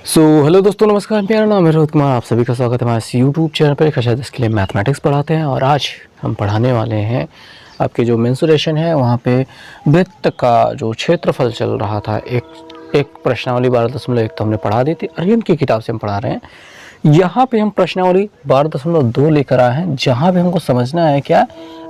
Hello दोस्तों, नमस्कार। मेरा नाम है रोहित कुमार। आप सभी का स्वागत है हमारे इस यूट्यूब चैनल पर। कक्षा 10 के लिए मैथमेटिक्स पढ़ाते हैं और आज हम पढ़ाने वाले हैं आपके जो मेंसुरेशन है वहाँ पे वृत्त का जो क्षेत्रफल चल रहा था। एक प्रश्नावली 12.1 तो हमने पढ़ा दी थी, अरिहंत की किताब से हम पढ़ा रहे हैं। यहाँ पे हम प्रश्नावली 12.2 लेकर आए हैं, जहाँ पे हमको समझना है क्या,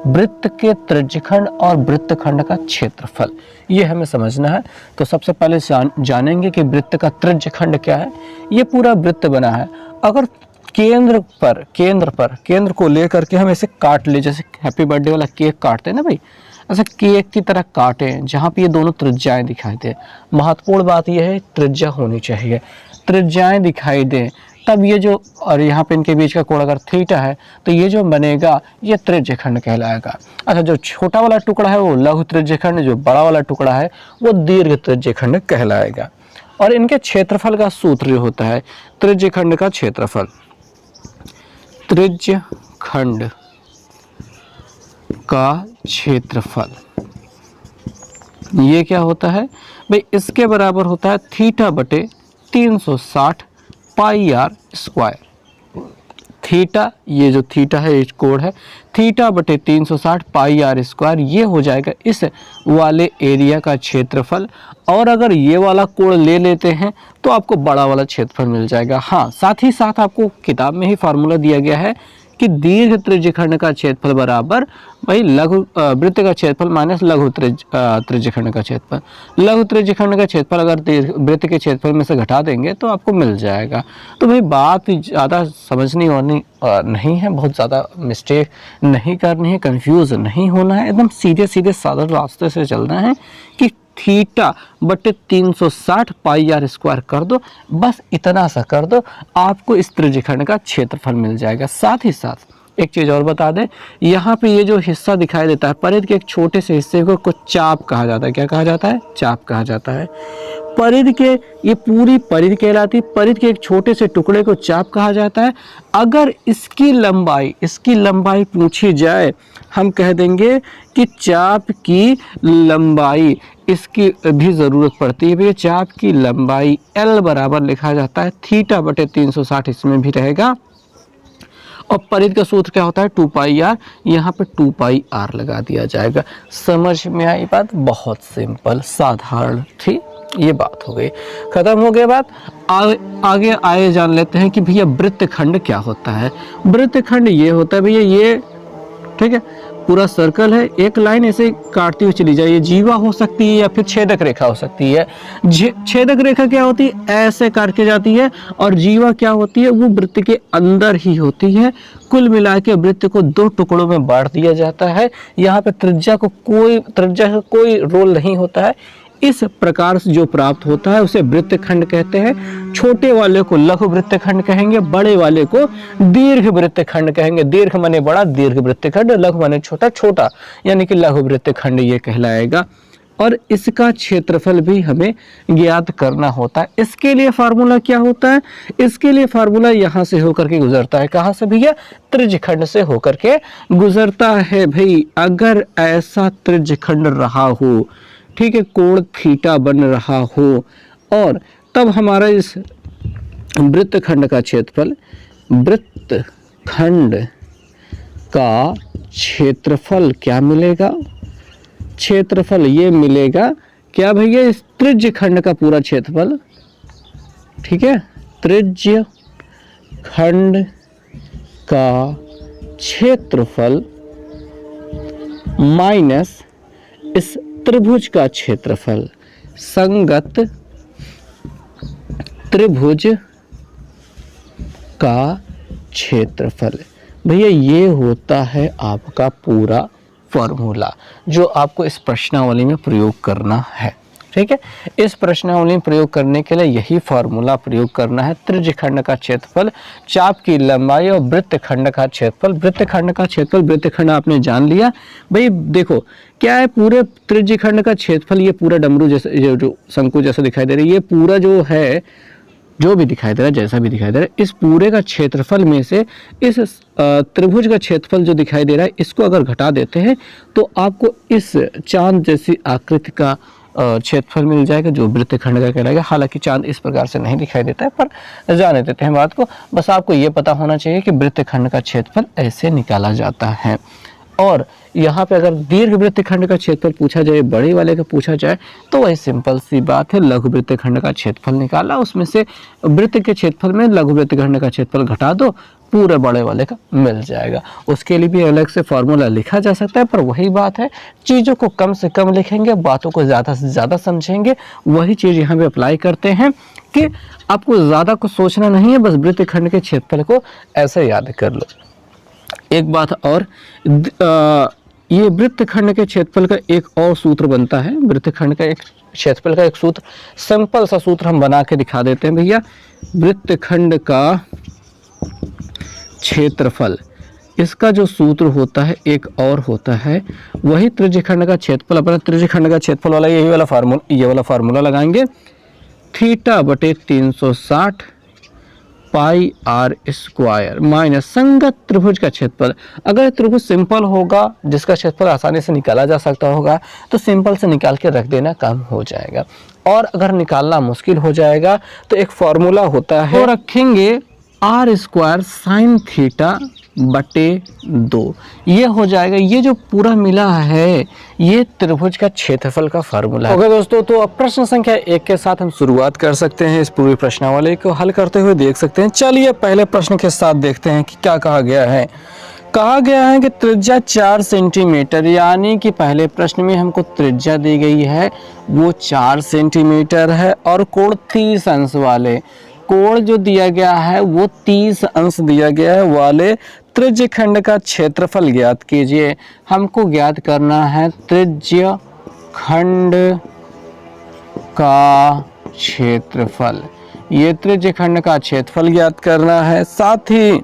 वृत्त के त्रिज्यखंड और वृत्तखंड का क्षेत्रफल, ये हमें समझना है। तो सबसे पहले जानेंगे कि वृत्त का त्रिज्यखंड क्या है। ये पूरा वृत्त बना है, अगर केंद्र को लेकर के हम ऐसे काट ले, जैसे हैप्पी बर्थडे वाला केक काटते हैं ना भाई, ऐसे केक की तरह काटें जहाँ पे ये दोनों त्रिज्याएं दिखाई दे। महत्वपूर्ण बात यह है त्रिज्या होनी चाहिए, त्रिज्याएं दिखाई दें, तब ये जो, और यहाँ पे इनके बीच का कोण अगर थीटा है तो ये जो बनेगा ये त्रिज्यखंड कहलाएगा। अच्छा, जो छोटा वाला टुकड़ा है वो लघु त्रिज्यखंड, जो बड़ा वाला टुकड़ा है वो दीर्घ त्रिज्यखंड कहलाएगा। और इनके क्षेत्रफल का सूत्र जो होता है, त्रिज्यखंड का क्षेत्रफल, त्रिज्यखंड का क्षेत्रफल ये क्या होता है भाई, इसके बराबर होता है थीटा बटे 360 पाई आर स्क्वायर। थीटा, ये जो थीटा है ये कोण है, थीटा बटे 360 पाई आर स्क्वायर, ये हो जाएगा इस वाले एरिया का क्षेत्रफल। और अगर ये वाला कोण ले लेते हैं तो आपको बड़ा वाला क्षेत्रफल मिल जाएगा। हाँ, साथ ही साथ आपको किताब में ही फार्मूला दिया गया है कि दीर्घ त्रिज्यखंड का क्षेत्रफल बराबर भाई लघु वृत्त का क्षेत्रफल माइनस लघु त्रिज्यखंड का क्षेत्रफल। लघु त्रिज्यखंड का क्षेत्रफल अगर वृत्त के क्षेत्रफल में से घटा देंगे तो आपको मिल जाएगा। तो भाई बात ज़्यादा समझनी होनी नहीं है, बहुत ज़्यादा मिस्टेक नहीं करनी है, कंफ्यूज नहीं होना है, एकदम सीधे सीधे साधारण रास्ते से चलना है कि थीटा बटे 360 पाई आर स्क्वायर कर दो, बस इतना सा कर दो, आपको इस त्रिज्यखंड का क्षेत्रफल मिल जाएगा। साथ ही साथ एक चीज़ और बता दें, यहाँ पे ये जो हिस्सा दिखाई देता है परिध के एक छोटे से हिस्से को कुछ चाप कहा जाता है। क्या कहा जाता है? चाप कहा जाता है। परिध के, ये पूरी परिध कहलाती है, परिध के एक छोटे से टुकड़े को चाप कहा जाता है। अगर इसकी लंबाई पूछी जाए, हम कह देंगे कि चाप की लंबाई, इसकी भी ज़रूरत पड़ती है। चाप की लंबाई L बराबर लिखा जाता है थीटा बटे 360, इसमें भी रहेगा। और परिध का सूत्र क्या होता है? 2 पाई आर, यहाँ पे 2 पाई आर लगा दिया जाएगा। समझ में आई बात? बहुत सिंपल, साधारण थी, ये बात हो गई, खत्म हो गई बात। आगे आए जान लेते हैं कि भैया वृत्तखंड क्या होता है। वृत्तखंड ये होता है भैया, ये ठीक है, पूरा सर्कल है, एक लाइन ऐसे काटती हुई चली जाए, ये जीवा हो सकती है या फिर छेदक रेखा हो सकती है। छेदक रेखा क्या होती है? ऐसे काट के जाती है, और जीवा क्या होती है? वो वृत्त के अंदर ही होती है। कुल मिला के वृत्त को 2 टुकड़ों में बांट दिया जाता है। यहाँ पे त्रिज्या का कोई रोल नहीं होता है। इस प्रकार से जो प्राप्त होता है उसे वृत्तखंड कहते हैं। छोटे वाले को लघु वृत्तखंड कहेंगे, बड़े वाले को दीर्घ वृत्तखंड कहेंगे। दीर्घ माने बड़ा, दीर्घ वृत्तखंड, लघु माने छोटा, छोटा यानी कि लघु वृत्तखंड ये कहलाएगा। और इसका क्षेत्रफल भी हमें ज्ञात करना होता है। इसके लिए फार्मूला क्या होता है? इसके लिए फार्मूला यहाँ से होकर के गुजरता है। कहाँ से भैया? त्रिज्यखंड से होकर के गुजरता है भाई। अगर ऐसा त्रिज्यखंड रहा हो, ठीक है, कोण थीटा बन रहा हो, और तब हमारा इस वृत्तखंड का क्षेत्रफल, वृत्तखंड का क्षेत्रफल क्या मिलेगा? क्षेत्रफल ये मिलेगा क्या भैया? इस त्रिज्यखंड का पूरा क्षेत्रफल, ठीक है, त्रिज्यखंड का क्षेत्रफल माइनस इस त्रिभुज का क्षेत्रफल, संगत त्रिभुज का क्षेत्रफल। भैया ये होता है आपका पूरा फॉर्मूला जो आपको इस प्रश्नावली में प्रयोग करना है। ठीक है, इस प्रश्नावली में प्रयोग करने के लिए यही फार्मूला प्रयोग करना है। त्रिज्यखंड का क्षेत्रफल, चाप की लंबाई और वृत्तखंड का क्षेत्रफल। वृत्तखंड का क्षेत्रफल, वृत्तखंड आपने जान लिया भाई। देखो क्या है, पूरे त्रिज्यखंड का क्षेत्रफल, ये पूरा डमरू जैसे जो शंकु जैसा दिखाई दे रहा है, ये पूरा जो है, जो भी दिखाई दे रहा है, जैसा भी दिखाई दे रहा है, इस पूरे का क्षेत्रफल में से इस त्रिभुज का क्षेत्रफल जो दिखाई दे रहा है, इसको अगर घटा देते हैं तो आपको इस चांद जैसी आकृति का क्षेत्रफल मिल जाएगा जो वृत्तखंड का कहलाएगा। हालांकि चांद इस प्रकार से नहीं दिखाई देता है, पर जाने देते हैं बात को। बस आपको ये पता होना चाहिए कि वृत्तखंड का क्षेत्रफल ऐसे निकाला जाता है। और यहाँ पे अगर दीर्घ वृत्तखंड का क्षेत्रफल पूछा जाए, बड़े वाले का पूछा जाए, तो वही सिंपल सी बात है, लघु वृत्तखंड का क्षेत्रफल निकाला, उसमें से वृत्त के क्षेत्रफल में लघु वृत्तखंड का क्षेत्रफल घटा दो, पूरे बड़े वाले का मिल जाएगा। उसके लिए भी अलग से फॉर्मूला लिखा जा सकता है, पर वही बात है, चीज़ों को कम से कम लिखेंगे, बातों को ज़्यादा से ज़्यादा समझेंगे। वही चीज़ यहाँ पे अप्लाई करते हैं कि आपको ज़्यादा कुछ सोचना नहीं है, बस वृत्तखंड के क्षेत्रफल को ऐसे याद कर लो। एक बात और, ये वृत्तखंड के क्षेत्रफल का एक और सूत्र बनता है। वृत्तखंड का एक क्षेत्रफल का एक सूत्र, सिंपल सा सूत्र हम बना के दिखा देते हैं भैया। वृत्तखंड का क्षेत्रफल, इसका जो सूत्र होता है एक और होता है, वही त्रिज्यखंड का क्षेत्रफल। अपना त्रिज्यखंड का क्षेत्रफल वाला ये वाला फार्मूला लगाएंगे, थीटा बटे 360 पाई आर स्क्वायर माइनस संगत त्रिभुज का क्षेत्रफल। अगर त्रिभुज सिंपल होगा, जिसका क्षेत्रफल आसानी से निकाला जा सकता होगा, तो सिंपल से निकाल के रख देना, काम हो जाएगा। और अगर निकालना मुश्किल हो जाएगा तो एक फॉर्मूला होता है, तो रखेंगे आर स्क्वायर साइन थीटा बटे 2, ये हो जाएगा। ये जो पूरा मिला है ये त्रिभुज का क्षेत्रफल का फार्मूला है। ओके दोस्तों, तो अब प्रश्न संख्या 1 के साथ हम शुरुआत कर सकते हैं। इस पूरी प्रश्नावली को हल करते हुए देख सकते हैं। चलिए पहले प्रश्न के साथ देखते हैं कि क्या कहा गया है। कहा गया है कि त्रिज्या 4 सेंटीमीटर, यानी कि पहले प्रश्न में हमको त्रिज्या दी गई है वो 4 सेंटीमीटर है, और कोण 30 अंश वाले, कोण जो दिया गया है वो 30 अंश दिया गया है वाले त्रिज्यखंड का क्षेत्रफल ज्ञात कीजिए। हमको ज्ञात करना है त्रिज्यखंड का क्षेत्रफल, ये त्रिज्यखंड का क्षेत्रफल ज्ञात करना है। साथ ही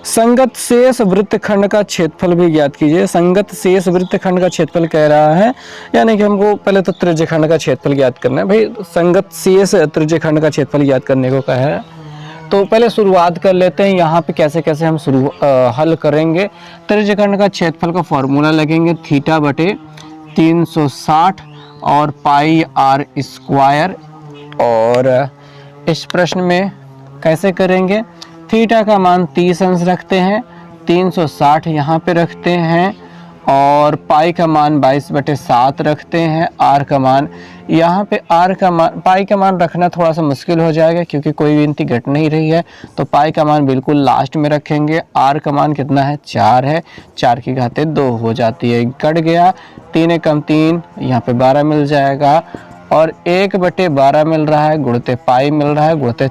संगत शेष वृत्तखंड का क्षेत्रफल भी ज्ञात कीजिए। संगत शेष वृत्तखंड का क्षेत्रफल कह रहा है, यानी कि हमको पहले तो त्रिज्यखंड का क्षेत्रफल ज्ञात करना है। भाई संगत शेष त्रिज्यखंड का क्षेत्रफल ज्ञात करने को कहा है, तो पहले शुरुआत कर लेते हैं। यहाँ पे कैसे कैसे हम हल करेंगे। त्रिज्यखंड का क्षेत्रफल का फॉर्मूला लगेंगे, थीटा बटे 360 और पाई आर स्क्वायर। और इस प्रश्न में कैसे करेंगे, थीटा का मान 30 अंश रखते हैं, 360 यहाँ पे रखते हैं, और पाई का मान 22/7 रखते हैं। आर का मान यहाँ पे, पाई का मान रखना थोड़ा सा मुश्किल हो जाएगा क्योंकि कोई गिनती घट नहीं रही है, तो पाई का मान बिल्कुल लास्ट में रखेंगे। आर का मान कितना है, 4 है, 4 की घाते 2 हो जाती है, कट गया, 3 एकम 3, यहाँ पे 12 मिल जाएगा, और 1/12 मिल रहा है, गुणते पाई मिल रहा है, गुणते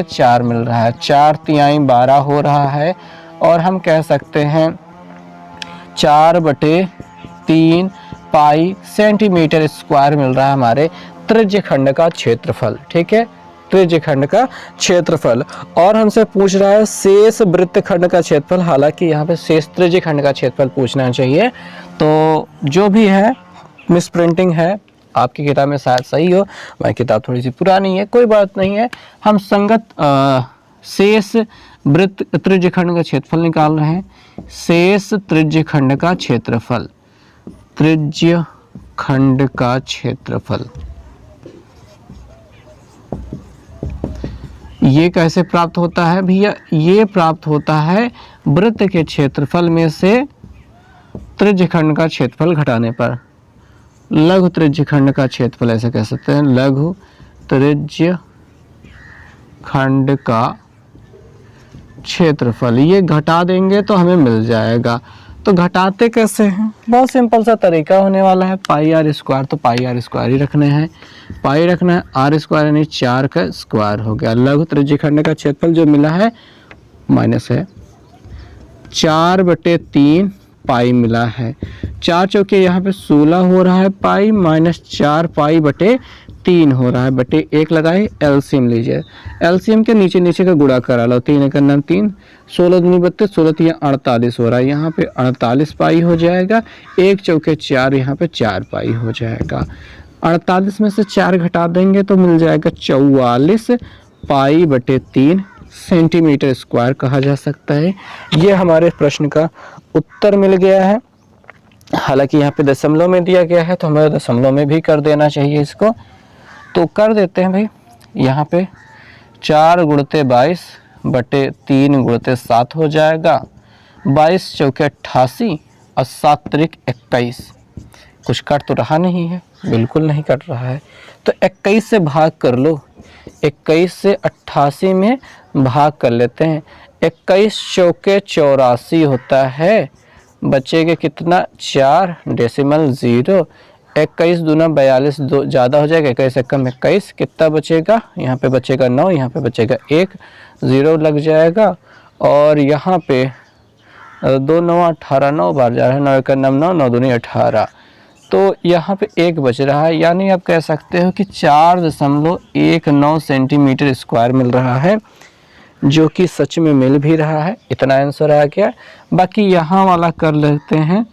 4 मिल रहा है, 4 तिहाई 12 हो रहा है। और हम कह सकते हैं 4/3 पाई सेंटीमीटर स्क्वायर मिल रहा है हमारे त्रिज्यखंड का क्षेत्रफल। ठीक है, त्रिज्यखंड का क्षेत्रफल। और हमसे पूछ रहा है शेष वृत्तखंड का क्षेत्रफल, हालांकि यहाँ पे शेष त्रिज्यखंड का क्षेत्रफल पूछना चाहिए, तो जो भी है मिस प्रिंटिंग है, आपकी किताब में शायद सही हो, मेरी किताब थोड़ी सी पुरानी है, कोई बात नहीं है। हम संगत शेष वृत्त त्रिज्यखंड का क्षेत्रफल निकाल रहे हैं। शेष त्रिज्यखंड का क्षेत्रफल, त्रिज्यखंड का क्षेत्रफल ये कैसे प्राप्त होता है भैया, ये प्राप्त होता है वृत्त के क्षेत्रफल में से त्रिज्यखंड का क्षेत्रफल घटाने पर। लघु त्रिज्यखंड का क्षेत्रफल ऐसे कह सकते हैं, लघु त्रिज्यखंड का क्षेत्रफल, ये घटा देंगे तो हमें मिल जाएगा। तो घटाते कैसे हैं, बहुत सिंपल सा तरीका होने वाला है, पाई आर स्क्वायर, तो पाई आर स्क्वायर ही रखने हैं, पाई रखना है, आर स्क्वायर यानी 4 का स्क्वायर हो गया। लघु त्रिज्यखंड का क्षेत्रफल जो मिला है माइनस है 4/3 पाई मिला है, 4 चौके यहाँ पे 16 हो रहा है पाई, माइनस 4 पाई बटे 3 हो रहा है, बटे 1 लगाए, एलसीएम लीजिए, एलसीएम के नीचे नीचे का गुणा करा लो, 3 का नाम 3, 16 दूनी 32, 16 3 48 हो रहा है, यहाँ पे 48 पाई हो जाएगा, 1 चौके 4 यहाँ पे 4 पाई हो जाएगा। 48 में से 4 घटा देंगे तो मिल जाएगा 44 पाई बटे 3 सेंटीमीटर स्क्वायर कहा जा सकता है। ये हमारे प्रश्न का उत्तर मिल गया है। हालांकि यहाँ पे दशमलव में दिया गया है तो हमें दशमलव में भी कर देना चाहिए इसको, तो कर देते हैं भाई। यहाँ पे 4 गुणते 22 बटे 3 गुणते 7 हो जाएगा। 22 चौके 88 और 7 त्रिक 21। कुछ कट तो रहा नहीं है, बिल्कुल नहीं कट रहा है, तो 21 से भाग कर लो। 21 से 88 में भाग कर लेते हैं। 21 चौके 84 होता है, बचेगा कितना 4 डेसिमल 0। 21 दूना 42, दो ज़्यादा हो जाएगा, 21 से कम 21, कितना बचेगा, यहाँ पे बचेगा 9, यहाँ पे बचेगा 1, 0 लग जाएगा। और यहाँ पे 2 9 18, 9 बार जा रहा है, 9 1 9 9, 9 दूनी 18, तो यहाँ पे 1 बच रहा है। यानी आप कह सकते हो कि 4.19 सेंटीमीटर स्क्वायर मिल रहा है, जो कि सच में मिल भी रहा है। इतना आंसर आ गया। बाकी यहाँ वाला कर लेते हैं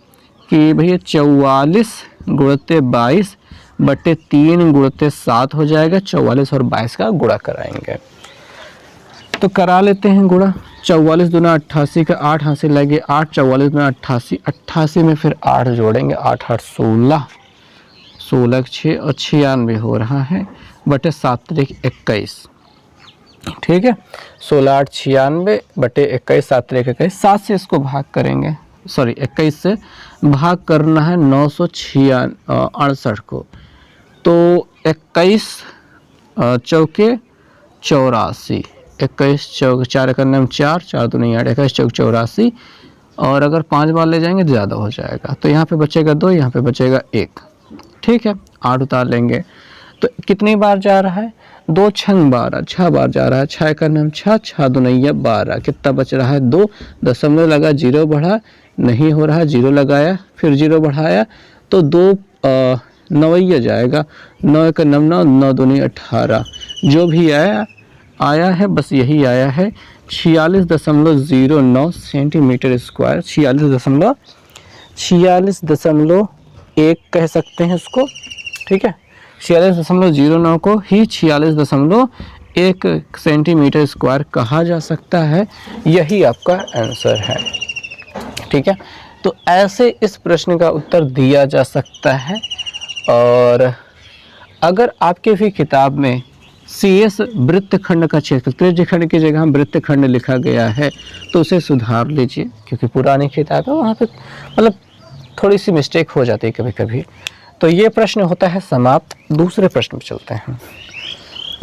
कि भैया 44 गुणते 22 बटे 3 गुणते 7 हो जाएगा। 44 और 22 का गुणा कराएंगे, तो करा लेते हैं गुणा। 44 दूना 88 का 8 हाथ से लगे 8, 44 दूना 88, 88 में फिर 8 जोड़ेंगे, 8 8 16, 16 6 और 96 हो रहा है, बटे 7 त्रिक 21। ठीक है, 16 8 96 बटे 21, 7 त्रिक 21। 7 से इसको भाग करेंगे, सॉरी 21 से भाग करना है 968 को, तो 21 चौके 84, 21 चौक 4 का नाम 4, 4 दूनी 8, 21 चौक 84, और अगर 5 बार ले जाएंगे तो ज़्यादा हो जाएगा, तो यहाँ पे बचेगा 2, यहाँ पे बचेगा 1। ठीक है, 8 उतार लेंगे, तो कितनी बार जा रहा है, 2 छंग 12, 6 बार जा रहा है। 6 का नाम 6, 6 दूनैया 12, कितना बच रहा है 2, दशमलव लगा 0 बढ़ा, नहीं हो रहा, 0 लगाया, फिर 0 बढ़ाया, तो 2 नवैया जाएगा, 9 का नाम 9, 9 दूनी 18, जो भी आया है बस यही आया है, 46.09 सेंटीमीटर स्क्वायर। 46.1 कह सकते हैं इसको। ठीक है, 46.09 को ही 46.1 सेंटीमीटर स्क्वायर कहा जा सकता है। यही आपका आंसर है। ठीक है, तो ऐसे इस प्रश्न का उत्तर दिया जा सकता है। और अगर आपके भी किताब में CS वृत्तखंड का क्षेत्र, त्रिज्यखंड की जगह वृत्तखंड लिखा गया है, तो उसे सुधार लीजिए, क्योंकि पुरानी किताब है, वहाँ पे मतलब थोड़ी सी मिस्टेक हो जाती है कभी कभी। तो ये प्रश्न होता है समाप्त। दूसरे प्रश्न पे चलते हैं।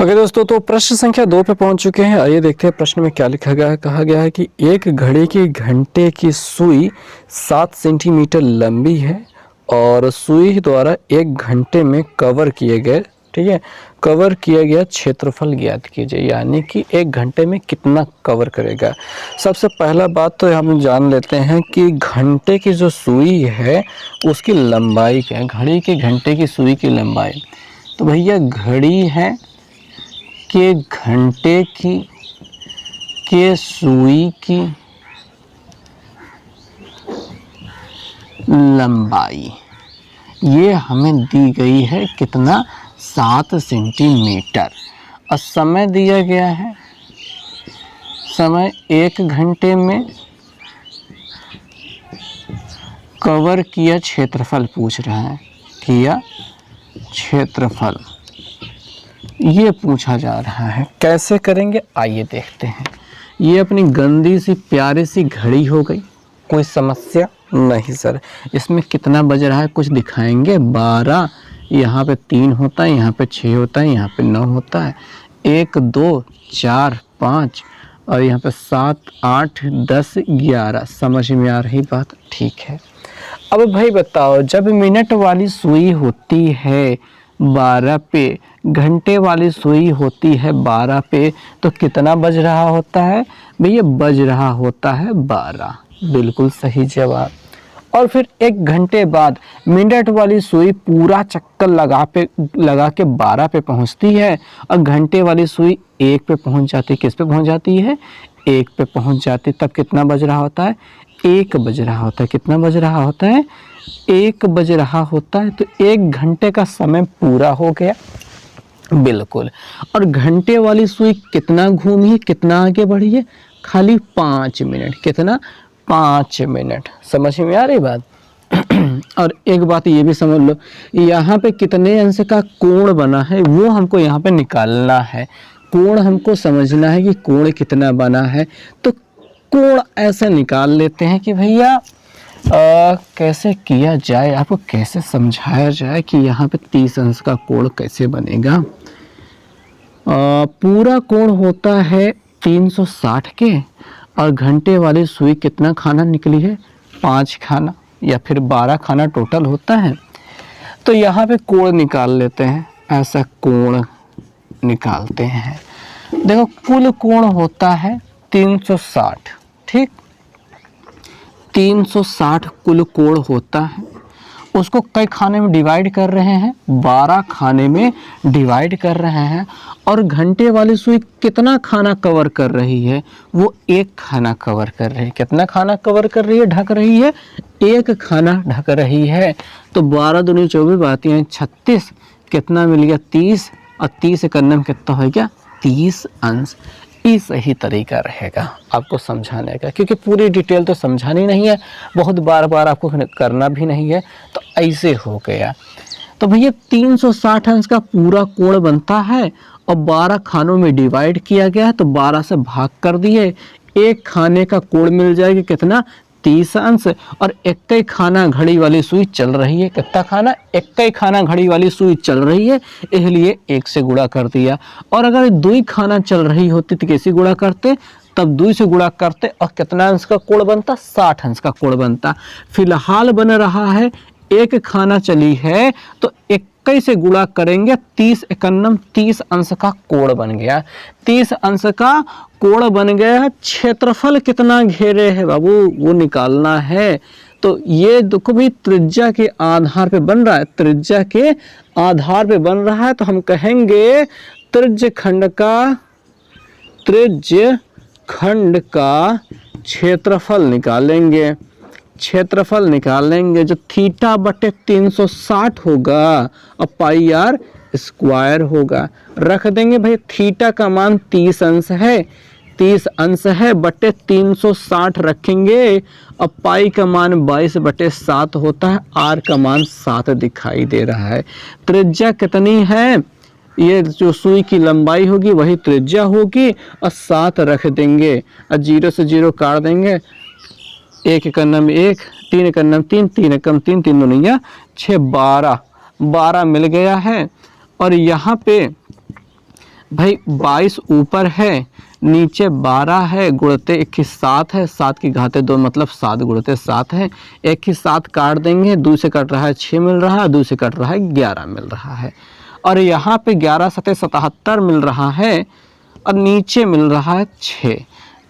ओके दोस्तों, तो प्रश्न संख्या 2 पे पहुंच चुके हैं। आइए देखते हैं प्रश्न में क्या लिखा गया है। कहा गया है कि एक घड़ी की घंटे की सुई 7 सेंटीमीटर लंबी है और सुई द्वारा 1 घंटे में कवर किए गए, ठीक है, कवर किया गया क्षेत्रफल ज्ञात कीजिए। यानी कि 1 घंटे में कितना कवर करेगा। सबसे पहला बात तो हम जान लेते हैं कि घंटे की जो सुई है उसकी लंबाई क्या है। घड़ी के घंटे की सुई की लंबाई, तो भैया घड़ी है कि घंटे की के सुई की लंबाई ये हमें दी गई है कितना, 7 सेंटीमीटर। और समय दिया गया है, समय 1 घंटे में कवर किया क्षेत्रफल पूछ रहा है, किया क्षेत्रफल ये पूछा जा रहा है। कैसे करेंगे आइए देखते हैं। ये अपनी गंदी सी प्यारी सी घड़ी हो गई, कोई समस्या नहीं सर। इसमें कितना बज रहा है कुछ दिखाएंगे, 12, यहाँ पे 3 होता है, यहाँ पे 6 होता है, यहाँ पे 9 होता है, 1 2 4 5 और यहाँ पे 7 8 10 11। समझ में आ रही बात? ठीक है। अब भाई बताओ, जब मिनट वाली सुई होती है 12 पे, घंटे वाली सुई होती है 12 पे, तो कितना बज रहा होता है भैया? बज रहा होता है 12। बिल्कुल सही जवाब। और फिर 1 घंटे बाद मिनट वाली सुई पूरा चक्कर लगा के 12 पे पहुंचती है और घंटे वाली सुई 1 पे पहुंच जाती है। किस पे पहुंच जाती है? 1 पे पहुंच जाती है। तब कितना बज रहा होता है? 1 बज रहा होता है। कितना बज रहा होता है? 1 बज रहा होता है। तो 1 घंटे का समय पूरा हो गया। बिल्कुल। और घंटे वाली सुई कितना घूमी है, कितना आगे बढ़ी है? खाली 5 मिनट। कितना? 5 मिनट। समझ में आ रही बात? और एक बात ये भी समझ लो, यहाँ पे कितने अंश का कोण बना है वो हमको यहाँ पे निकालना है। कोण हमको समझना है कि कोण कितना बना है। तो कोण ऐसे निकाल लेते हैं कि भैया कैसे किया जाए, आपको कैसे समझाया जाए कि यहाँ पे 30 अंश का कोण कैसे बनेगा। पूरा कोण होता है 360 के, और घंटे वाली सुई कितना खाना निकली है, 5 खाना या फिर 12 खाना टोटल होता है। तो यहाँ पे कोण निकाल लेते हैं, ऐसा कोण निकालते हैं। देखो कुल कोण होता है 360, ठीक, 360 कुल कोण होता है। उसको कई खाने में डिवाइड कर रहे हैं, 12 खाने में डिवाइड कर रहे हैं। और घंटे वाली सुई कितना खाना कवर कर रही है, वो 1 खाना कवर कर रही है। कितना खाना कवर कर रही है, ढक रही है, 1 खाना ढक रही है। तो 12 दूनी 24 बाती हैं 36, कितना मिल गया 30, और 30 करने में कितना हो गया 30 अंश। ये सही तरीका रहेगा आपको समझाने का, क्योंकि पूरी डिटेल तो समझानी नहीं है, बहुत बार बार आपको करना भी नहीं है। तो ऐसे हो गया। तो भैया 360 अंश का पूरा कोण बनता है और 12 खानों में डिवाइड किया गया है, तो 12 से भाग कर दिए, 1 खाने का कोण मिल जाएगा कितना 30 अंश। और 1 खाना घड़ी वाली सुई चल रही है, कितना खाना 1 खाना घड़ी वाली सुई चल रही है, इसलिए 1 से गुणा कर दिया। और अगर 2 खाना चल रही होती तो कैसे गुणा करते, तब 2 से गुणा करते और कितना अंश का कोण बनता, 60 अंश का कोण बनता। फिलहाल बन रहा है 1 खाना चली है, तो 21 से गुणा करेंगे, 30 51 30 अंश का कोण बन गया। 30 अंश का कोण बन गया। क्षेत्रफल कितना घेरे है बाबू, वो निकालना है। तो ये देखो भी त्रिज्या के आधार पे बन रहा है, त्रिज्या के आधार पे बन रहा है। तो हम कहेंगे त्रिज्य खंड का क्षेत्रफल निकालेंगे। क्षेत्रफल निकालेंगे जो थीटा बटे 360 होगा और पाई आर स्क्वायर होगा। रख देंगे भाई, थीटा का मान 30 अंश है, 30 अंश है बटे 360 रखेंगे, और पाई का मान 22/7 होता है। आर का मान 7 दिखाई दे रहा है। त्रिज्या कितनी है, ये जो सुई की लंबाई होगी वही त्रिज्या होगी, और 7 रख देंगे और 0 से 0 काट देंगे। 1 एकन्नम 1, 3 एकन्नम 3, 3 एकम 3, 3 दूनिया 6, 12 मिल गया है। और यहाँ पे भाई 22 ऊपर है, नीचे 12 है, गुणते 1 की 7 है, 7 की घाते 2 मतलब 7 गुणते 7 है। 1 की 7 काट देंगे, 2 से कट रहा है 6 मिल रहा है, 2 से कट रहा है 11 मिल रहा है। और यहाँ पे 11 7 77 मिल रहा है, और नीचे मिल रहा है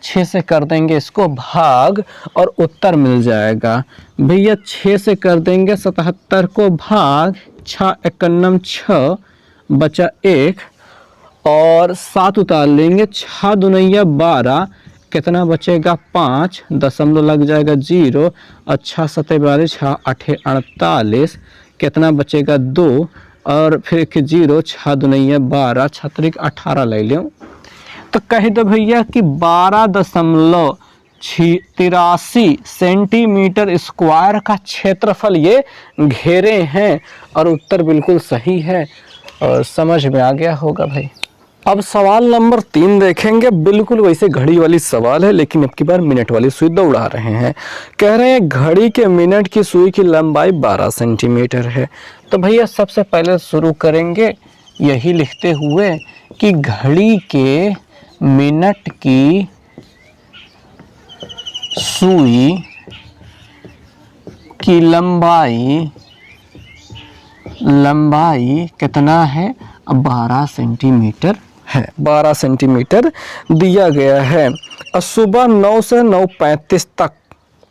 6 से कर देंगे इसको भाग, और उत्तर मिल जाएगा। भैया 6 से कर देंगे 77 को भाग, 6 एकन्नम 6 बचा 1, और 7 उतार लेंगे, 6 दुनैया 12, कितना बचेगा 5, दशमलव लग जाएगा 0, और 6 7 42, 6 8 48, कितना बचेगा 2, और फिर 0, 6 दुनैया 12, 6 18 ले लें। तो कह दो भैया कि 12.83 सेंटीमीटर स्क्वायर का क्षेत्रफल ये घेरे हैं, और उत्तर बिल्कुल सही है। और समझ में आ गया होगा भाई। अब सवाल नंबर 3 देखेंगे। बिल्कुल वैसे घड़ी वाली सवाल है, लेकिन अब की बार मिनट वाली सुई दौड़ा रहे हैं। कह रहे हैं घड़ी के मिनट की सुई की लंबाई 12 सेंटीमीटर है। तो भैया सबसे पहले शुरू करेंगे यही लिखते हुए कि घड़ी के मिनट की सुई की लंबाई कितना है, 12 सेंटीमीटर है। 12 सेंटीमीटर दिया गया है। और सुबह 9 से 9:35 तक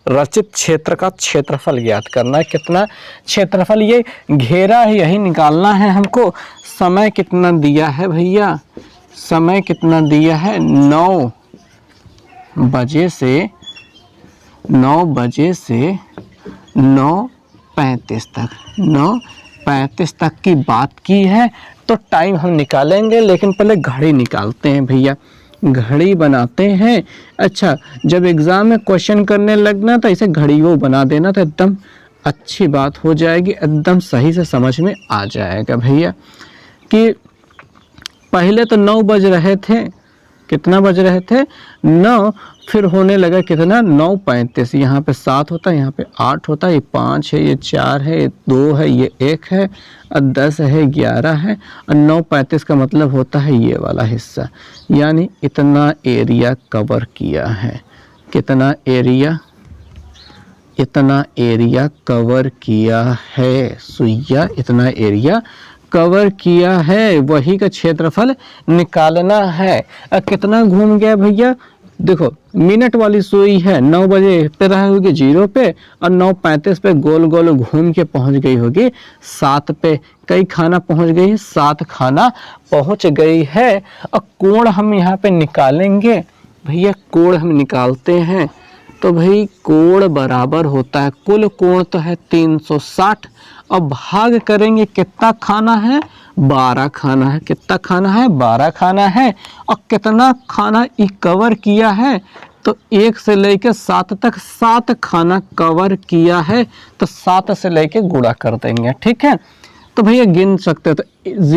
रचित क्षेत्र का क्षेत्रफल ज्ञात करना है। कितना क्षेत्रफल, ये घेरा है, यही निकालना है हमको। समय कितना दिया है भैया, समय कितना दिया है, 9 बजे से 9:35 तक, 9:35 तक की बात की है। तो टाइम हम निकालेंगे, लेकिन पहले घड़ी निकालते हैं भैया, घड़ी बनाते हैं। अच्छा, जब एग्जाम में क्वेश्चन करने लगना तो ऐसे घड़ी वो बना देना, तो एकदम अच्छी बात हो जाएगी, एकदम सही से समझ में आ जाएगा भैया कि पहले तो 9 बज रहे थे, कितना बज रहे थे 9, फिर होने लगा कितना 9:35, यहाँ पे 7 होता है, यहाँ पे 8 होता है, ये 5 है, ये 4 है, ये 2 है, ये 1 है, और 10 है, 11 है, और 9:35 का मतलब होता है ये वाला हिस्सा, यानी इतना एरिया कवर किया है। कितना एरिया? इतना एरिया कवर किया है सुइया, इतना एरिया कवर किया है, वही का क्षेत्रफल निकालना है। अब कितना घूम गया भैया? देखो मिनट वाली सुई है, 9 बजे पे रहा होगी 0 पे, और 9:35 पे गोल गोल घूम के पहुंच गई होगी 7 पे। कई खाना पहुंच गई है? 7 खाना पहुंच गई है। और कोण हम यहाँ पे निकालेंगे भैया, कोण हम निकालते हैं तो भाई कोण बराबर होता है, कुल कोण तो है 360, अब भाग करेंगे कितना खाना है? 12 खाना है। कितना खाना है? 12 खाना है। और कितना खाना ये कवर किया है? तो 1 से लेकर 7 तक 7 खाना कवर किया है, तो 7 से लेकर गुणा कर देंगे, ठीक है। तो भैया गिन सकते हो, तो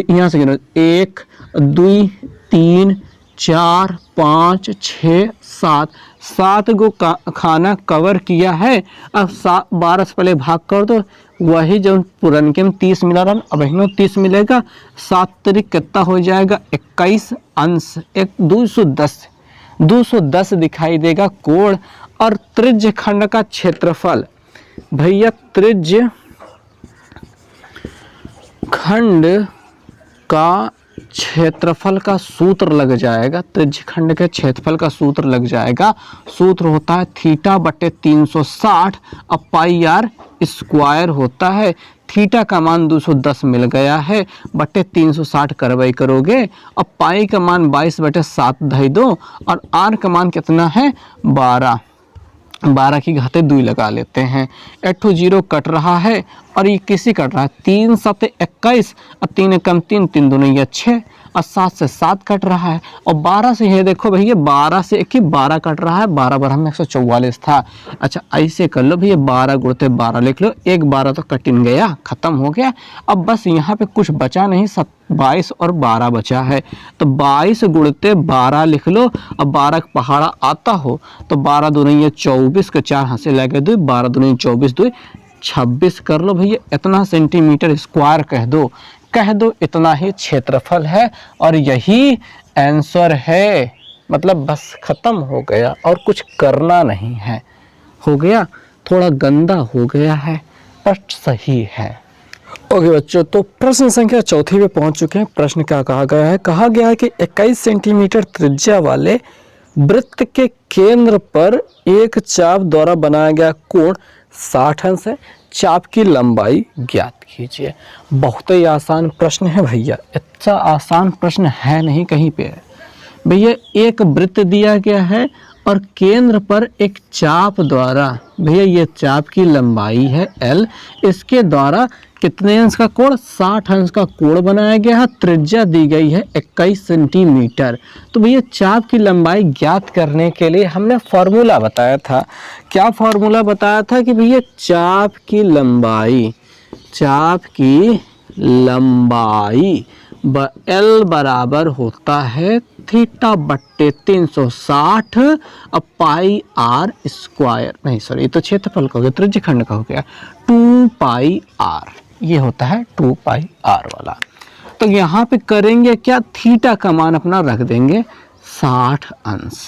यहाँ से गिनो 1 2 3 4 5 6 7, 7 गो खाना कवर किया है। अब 12 से पहले भाग कर दो, वही जो पुरनके में 30 मिला रहा, अब इनमें 30 मिलेगा। 7 तरीक कितना हो जाएगा? 21 अंश, 210 दिखाई देगा कोण। और त्रिज्य खंड का क्षेत्रफल भैया, त्रिज्य खंड का क्षेत्रफल का सूत्र लग जाएगा, त्रिज्य खंड के क्षेत्रफल का सूत्र लग जाएगा। सूत्र होता है थीटा बटे 360, अब पाई आर स्क्वायर होता है। थीटा का मान 210 मिल गया है, बटे 360 करवाई करोगे, अब पाई का मान 22/7 धई दो, और आर का मान कितना है? 12 की घाते 2 लगा लेते हैं। 0 कट रहा है, और ये किसी कट रहा है 3 7 21, और 3 कम 3 3 दूनी 6, और 7 से 7 कट रहा है, और 12 से ये देखो भैया 12 से 1 12 कट रहा है, 12 बार हम 144 था। अच्छा ऐसे कर लो भैया, 12 गुणते 12 लिख लो, 1 12 तो कटिन गया, खत्म हो गया। अब बस यहाँ पे कुछ बचा नहीं, 22 और 12 बचा है, तो 22 गुणते 12 लिख लो। अब 12 का पहाड़ा आता हो तो 12 दूनी 24 के 4 हाथ से लगे 2, 12 दूनी 24 2 26 कर लो भैया, इतना सेंटीमीटर स्क्वायर कह दो, इतना ही क्षेत्रफल है, और यही आंसर है। मतलब बस खत्म हो गया, और कुछ करना नहीं है। हो गया, थोड़ा गंदा हो गया है पर सही है। ओके बच्चों, तो प्रश्न संख्या 4 पे पहुंच चुके हैं। प्रश्न क्या कहा गया है? कहा गया है कि 21 सेंटीमीटर त्रिज्या वाले वृत्त के केंद्र पर एक चाप द्वारा बनाया गया कोण 60 अंश है, चाप की लंबाई ज्ञात कीजिए। बहुत ही आसान प्रश्न है भैया, इतना आसान प्रश्न है नहीं कहीं पे। भैया एक वृत्त दिया गया है और केंद्र पर एक चाप द्वारा, भैया ये चाप की लंबाई है L, इसके द्वारा कितने अंश का कोण? 60 अंश का कोण बनाया गया है। त्रिज्या दी गई है 21 सेंटीमीटर। तो भैया चाप की लंबाई ज्ञात करने के लिए हमने फॉर्मूला बताया था। क्या फॉर्मूला बताया था? कि भैया चाप की लंबाई L बराबर होता है थीटा बट्टे 360 अब पाई आर स्क्वायर, नहीं सॉरी ये तो क्षेत्रफल का हो गया, त्रिज्य खंड का हो गया, 2 पाई आर, ये होता है 2 पाई आर वाला। तो यहाँ पे करेंगे क्या? थीटा का मान अपना रख देंगे 60 अंश,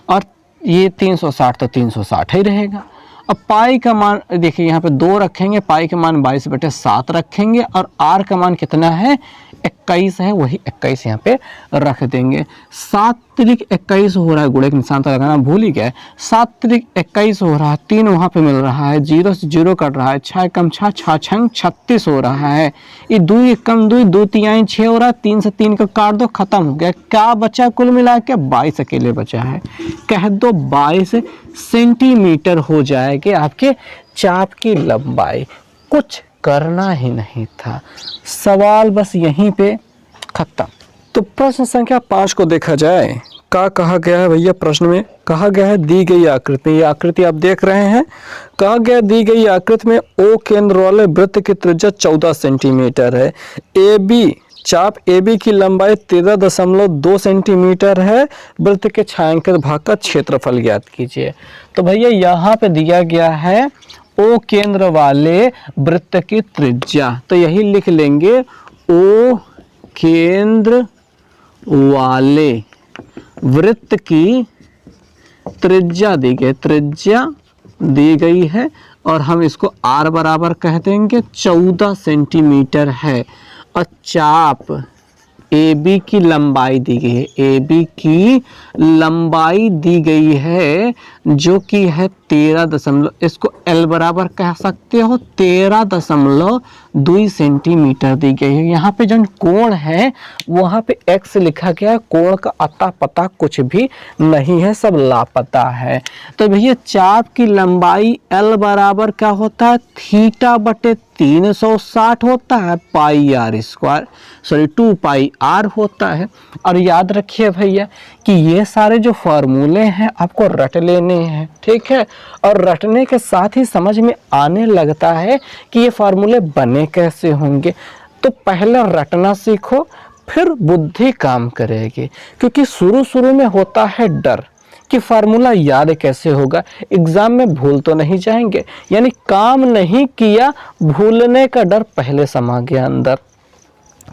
और ये 360 तो 360 ही रहेगा। अब पाई का मान देखिए यहाँ पे 2 रखेंगे, पाई का मान 22/7 रखेंगे, और आर का मान कितना है? 21 है, वही 21 यहाँ पे रख देंगे। 7 त्रिक 21 हो रहा है, गुणे के निशान तो लगाना भूल ही गए। 7 त्रिक 21 हो रहा है, 3 वहाँ पे मिल रहा है, 0 से 0 कट रहा है, 6 कम 6 6 छंग 36 हो रहा है। ये 2 कम 2 2 3 6 हो रहा है, 3 से 3 का काट दो, खत्म हो गया। क्या बचा कुल मिला के? 22 अकेले बचा है। कह दो 22 सेंटीमीटर हो जाएगी आपके चाप की लंबाई। कुछ करना ही नहीं था, सवाल बस यहीं पे खत्म। तो प्रश्न संख्या 5 को देखा जाए क्या कहा गया है भैया? प्रश्न में कहा गया है दी गई आकृति में, ये आकृति आप देख रहे हैं, कहा गया दी गई आकृति में ओ केंद्र वाले वृत्त की त्रिज्या 14 सेंटीमीटर है। ए बी चाप ए बी की लंबाई 13.2 सेंटीमीटर है। वृत्त के छायांकित भाग का क्षेत्रफल ज्ञात कीजिए। तो भैया यहाँ पे दिया गया है ओ केंद्र वाले वृत्त की त्रिज्या, तो यही लिख लेंगे ओ केंद्र वाले वृत्त की त्रिज्या दी गई है और हम इसको r बराबर कह देंगे 14 सेंटीमीटर है। और चाप AB की लंबाई दी गई है, AB की लंबाई दी गई है जो कि है 13 इसको L बराबर कह सकते हो 13.2 सेंटीमीटर दी गई है। यहाँ पे जो कोण है वहाँ पे x लिखा गया है, कोण का अता पता कुछ भी नहीं है, सब लापता है। तो भैया चाप की लंबाई L बराबर क्या होता है? थीटा बटे 360 होता है, pi r square, sorry 2 pi r होता है। और याद रखिए भैया कि ये सारे जो फॉर्मूले हैं आपको रट लेने हैं, ठीक है। और रटने के साथ ही समझ में आने लगता है कि ये फॉर्मूले बने कैसे होंगे। तो पहले रटना सीखो, फिर बुद्धि काम करेगी, क्योंकि शुरू में होता है डर कि फार्मूला याद कैसे होगा, एग्जाम में भूल तो नहीं जाएंगे, यानी काम नहीं किया भूलने का डर पहले समा गया अंदर।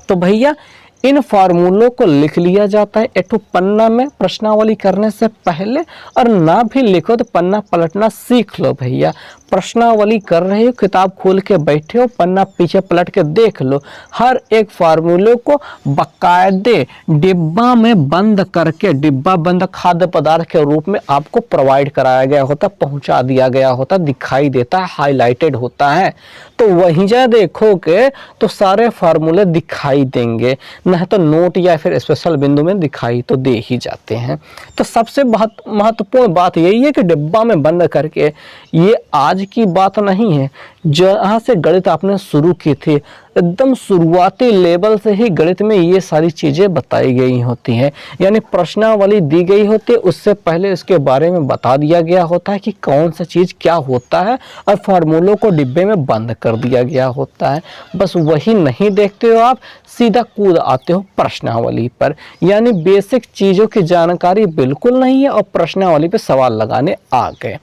तो भैया इन फार्मूलों को लिख लिया जाता है एक पन्ना में प्रश्नावली करने से पहले, और ना भी लिखो तो पन्ना पलटना सीख लो भैया। प्रश्नावली कर रहे हो, किताब खोल के बैठे हो, पन्ना पीछे पलट के देख लो, हर एक फार्मूले को बाकायदे डिब्बा में बंद करके, डिब्बा बंद खाद्य पदार्थ के रूप में आपको प्रोवाइड कराया गया होता, पहुंचा दिया गया होता, दिखाई देता है, हाईलाइटेड होता है। तो वहीं जा देखोगे तो सारे फार्मूले दिखाई देंगे, नहीं तो नोट या फिर स्पेशल बिंदु में दिखाई तो दे ही जाते हैं। तो सबसे महत्वपूर्ण बात यही है कि डिब्बा में बंद करके, ये आज की बात नहीं है, जहाँ से गणित आपने शुरू की थी एकदम शुरुआती लेवल से ही गणित में ये सारी चीजें बताई गई होती हैं। यानी प्रश्नावली दी गई होती है, उससे पहले इसके बारे में बता दिया गया होता है कि कौन सा चीज क्या होता है, और फार्मूलों को डिब्बे में बंद कर दिया गया होता है। बस वही नहीं देखते हो आप, सीधा कूद आते हो प्रश्नावली पर, यानी बेसिक चीजों की जानकारी बिल्कुल नहीं है और प्रश्नावली पे सवाल लगाने आ गए।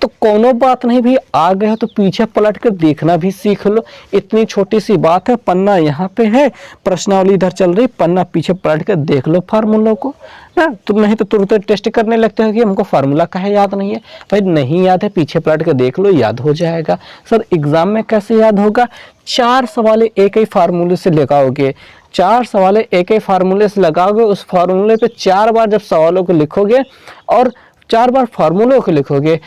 तो कोनो बात नहीं भी, आ गए हो तो पीछे पलट कर देखना भी सीख लो, इतनी छोटी सी बात है। पन्ना यहाँ पे है, प्रश्नावली इधर चल रही, पन्ना पीछे पलट कर देख लो फार्मूलों को ना। तुम नहीं तो तुरंत टेस्ट करने लगते हो कि हमको फार्मूला काहे याद नहीं है। भाई नहीं याद है, पीछे पलट कर देख लो, याद हो जाएगा। सर एग्जाम में कैसे याद होगा? 4 सवाल एक ही फार्मूले से लगाओगे, 4 सवाल एक ही फार्मूले से लगाओगे, उस फार्मूले पे 4 बार जब सवालों को लिखोगे और 4 बार फार्मूलों को लिखोगे,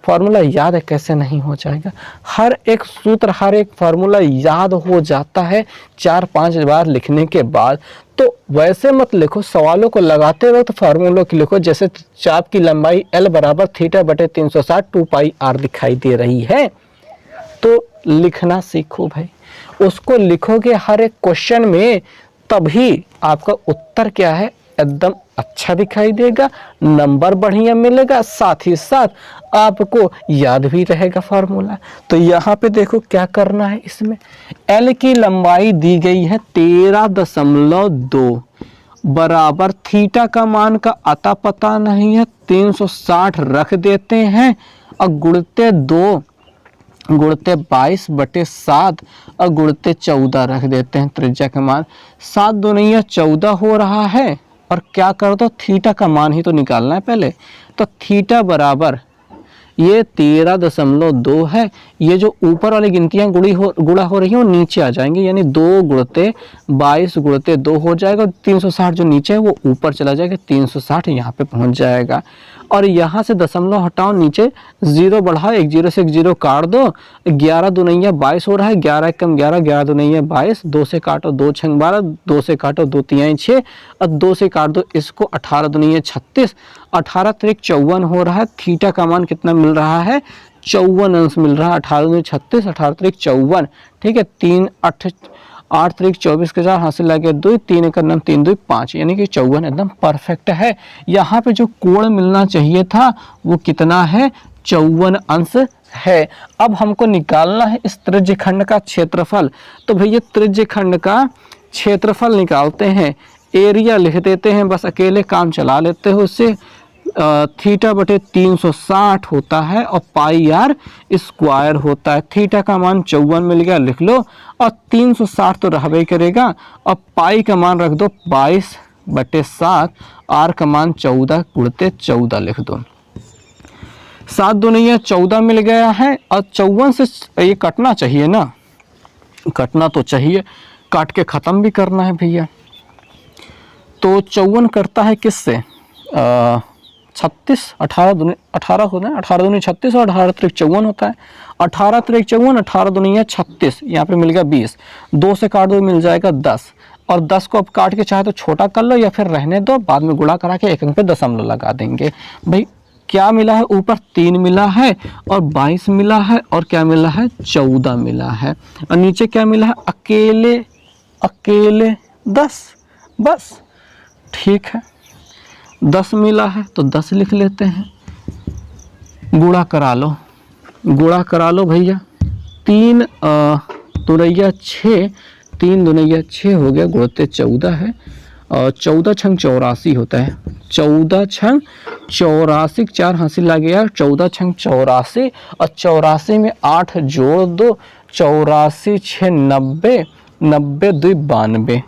फार्मूला याद है कैसे नहीं हो जाएगा। हर एक सूत्र, हर एक फार्मूला याद हो जाता है 4-5 बार लिखने के बाद। तो वैसे मत लिखो, सवालों को लगाते रहो तो फार्मूलों की लिखो। जैसे चाप की लंबाई L बराबर थीटा बटे 360 2 पाई आर दिखाई दे रही है, तो लिखना सीखो भाई। उसको लिखोगे हर एक क्वेश्चन में, तभी आपका उत्तर क्या है एकदम अच्छा दिखाई देगा, नंबर बढ़िया मिलेगा, साथ ही साथ आपको याद भी रहेगा फार्मूला। तो यहाँ पे देखो क्या करना है, इसमें L की लंबाई दी गई है 13.2 बराबर, थीटा का मान का अता पता नहीं है, 360 रख देते हैं और गुणते 22/7 और गुणते 14 रख देते हैं त्रिज्या का मान। 7 दूनी 14 हो रहा है, और क्या कर दो, थीटा का मान ही तो निकालना है पहले। तो थीटा बराबर ये 13.2 है, ये जो ऊपर वाली गिनतियां गुणा हो रही है वो नीचे आ जाएंगी, यानी 2 गुणते 22/2 हो जाएगा। 360 जो नीचे है वो ऊपर चला जाएगा, 360 यहाँ पे पहुंच जाएगा। और यहाँ से दशमलव हटाओ, नीचे 0 बढ़ाओ, 1 0 से 1 0 काट दो, 11 दूनी 22 हो रहा है, 11 कम 11, 11 दूनी 22, 2 से काटो 2 छंग 12, 2 से काटो 2 3 6 और 2 से काट दो इसको, 18 दूनी 36, 18 त्रिक 54 हो रहा है। थीटा का मान कितना मिल रहा है? 54 अंश मिल रहा है। 18 दूनी 36, 18 त्रिक 54, ठीक है। 3 8 8 त्रिक 24 के 4 हासिल लगे 2, 3 एक 9 3 2 5, यानी कि 54 एकदम परफेक्ट है। यहाँ पे जो कोण मिलना चाहिए था वो कितना है, 54 अंश है। अब हमको निकालना है इस त्रिज्यखंड का क्षेत्रफल। तो भैया त्रिज्यखंड का क्षेत्रफल निकालते हैं, एरिया लिख देते हैं, बस अकेले काम चला लेते हो उससे। थीटा बटे 360 होता है और पाई आर स्क्वायर होता है। थीटा का मान 54 मिल गया, लिख लो, और 360 तो रहबे करेगा, और पाई का मान रख दो 22/7, आर का मान 14 गुणते 14 लिख दो। 7 दूनी 14 मिल गया है, और 54 से ये कटना चाहिए ना, कटना तो चाहिए, काट के ख़त्म भी करना है भैया। तो 54 करता है किससे, 36, 18 दूनी 18 होता है, 18 दूनी 36 और 18 त्रिक 54 होता है। 18 त्रिक 54, 18 दूनी 36, यहाँ पे मिल गया 20, 2 से काट दो मिल जाएगा 10, और 10 को अब काट के चाहे तो छोटा कर लो या फिर रहने दो, बाद में गुणा करा के एक अंक पे दशमलव लगा देंगे। भाई क्या मिला है, ऊपर 3 मिला है और 22 मिला है, और क्या मिला है, 14 मिला है, और नीचे क्या मिला है, अकेले अकेले 10, बस ठीक है। 10 मिला है तो 10 लिख लेते हैं, गुणा करा लो, गुणा करा लो भैया। 3 दुनैया 6, 3 दुनैया 6 हो गया, गुणते 14 है, और 14 छंग 84 होता है। 14 छंग 84, 4 हासिल लगे यार, 14 छंग 84, और 84 में 8 जोड़ दो, 84 6 90, 90 2 92,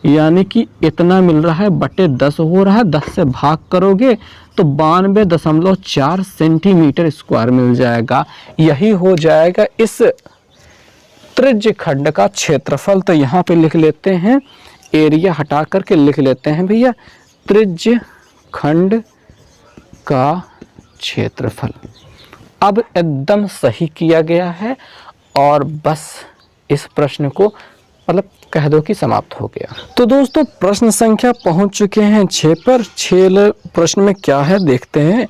यानी कि इतना मिल रहा है, बटे 10 हो रहा है, 10 से भाग करोगे तो 92.4 सेंटीमीटर स्क्वायर मिल जाएगा। यही हो जाएगा इस त्रिज्यखंड का क्षेत्रफल। तो यहाँ पे लिख लेते हैं, एरिया हटा करके लिख लेते हैं भैया, त्रिज्यखंड का क्षेत्रफल। अब एकदम सही किया गया है, और बस इस प्रश्न को मतलब कह दो कि समाप्त हो गया। तो दोस्तों प्रश्न संख्या पहुंच चुके हैं 6 पर। 6 प्रश्न में क्या है देखते हैं।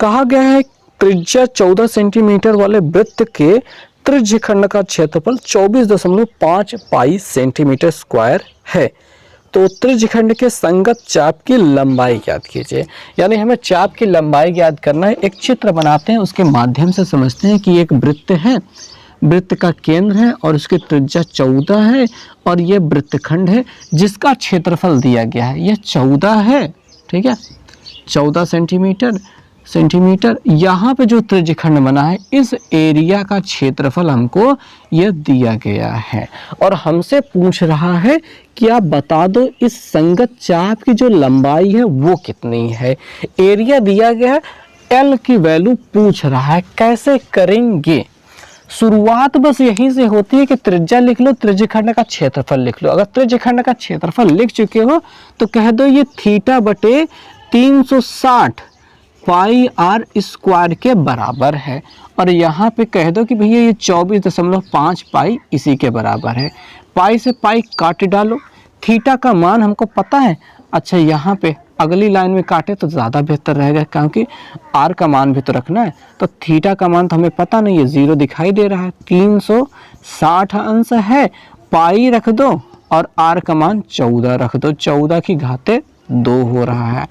कहा गया है त्रिज्या 14 सेंटीमीटर वाले वृत्त के त्रिज्यखंड का क्षेत्रफल 24.5 पाई सेंटीमीटर स्क्वायर है। तो त्रिज्यखंड के संगत चाप की लंबाई ज्ञात कीजिए। यानी हमें चाप की लंबाई ज्ञात करना है। एक चित्र बनाते हैं, उसके माध्यम से समझते हैं कि एक वृत्त है, वृत्त का केंद्र है और उसकी त्रिज्या 14 है, और ये वृत्तखंड है जिसका क्षेत्रफल दिया गया है, यह 14 है, ठीक है, 14 सेंटीमीटर। यहाँ पे जो त्रिज्यखंड बना है, इस एरिया का क्षेत्रफल हमको यह दिया गया है, और हमसे पूछ रहा है कि आप बता दो इस संगत चाप की जो लंबाई है वो कितनी है। एरिया दिया गया है, एल की वैल्यू पूछ रहा है, कैसे करेंगे। शुरुआत बस यहीं से होती है कि त्रिज्या लिख लो, त्रिज्यखंड का क्षेत्रफल लिख लो। अगर त्रिज्यखंड का क्षेत्रफल लिख चुके हो तो कह दो ये थीटा बटे 360 पाई आर स्क्वायर के बराबर है, और यहाँ पे कह दो कि भैया ये 24.5 पाई इसी के बराबर है। पाई से पाई काट डालो, थीटा का मान हमको पता है। अच्छा, यहाँ पे अगली लाइन में काटे तो ज़्यादा बेहतर रहेगा, क्योंकि आर का मान भी तो रखना है। तो थीटा का मान तो हमें पता नहीं है, 0 दिखाई दे रहा है, 360 अंश है, पाई रख दो और आर का मान 14 रख दो, 14 की घाते 2 हो रहा है,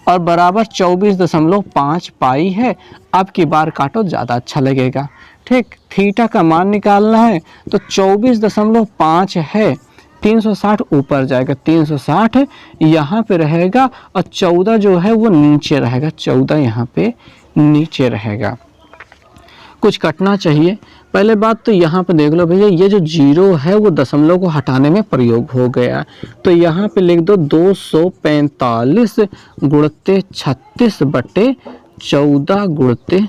और बराबर 24.5 पाई है। अब की बार काटो, ज़्यादा अच्छा लगेगा, ठीक। थीटा का मान निकालना है तो 24.5 है, 360 ऊपर जाएगा, 360 यहाँ पे रहेगा, और 14 जो है वो नीचे रहेगा, 14 यहाँ पे नीचे रहेगा। कुछ कटना चाहिए। पहले बात तो यहाँ पे देख लो भैया, ये जो 0 है वो दशमलव को हटाने में प्रयोग हो गया, तो यहाँ पे लिख दो 245 गुणते 36 बटे 14 गुणते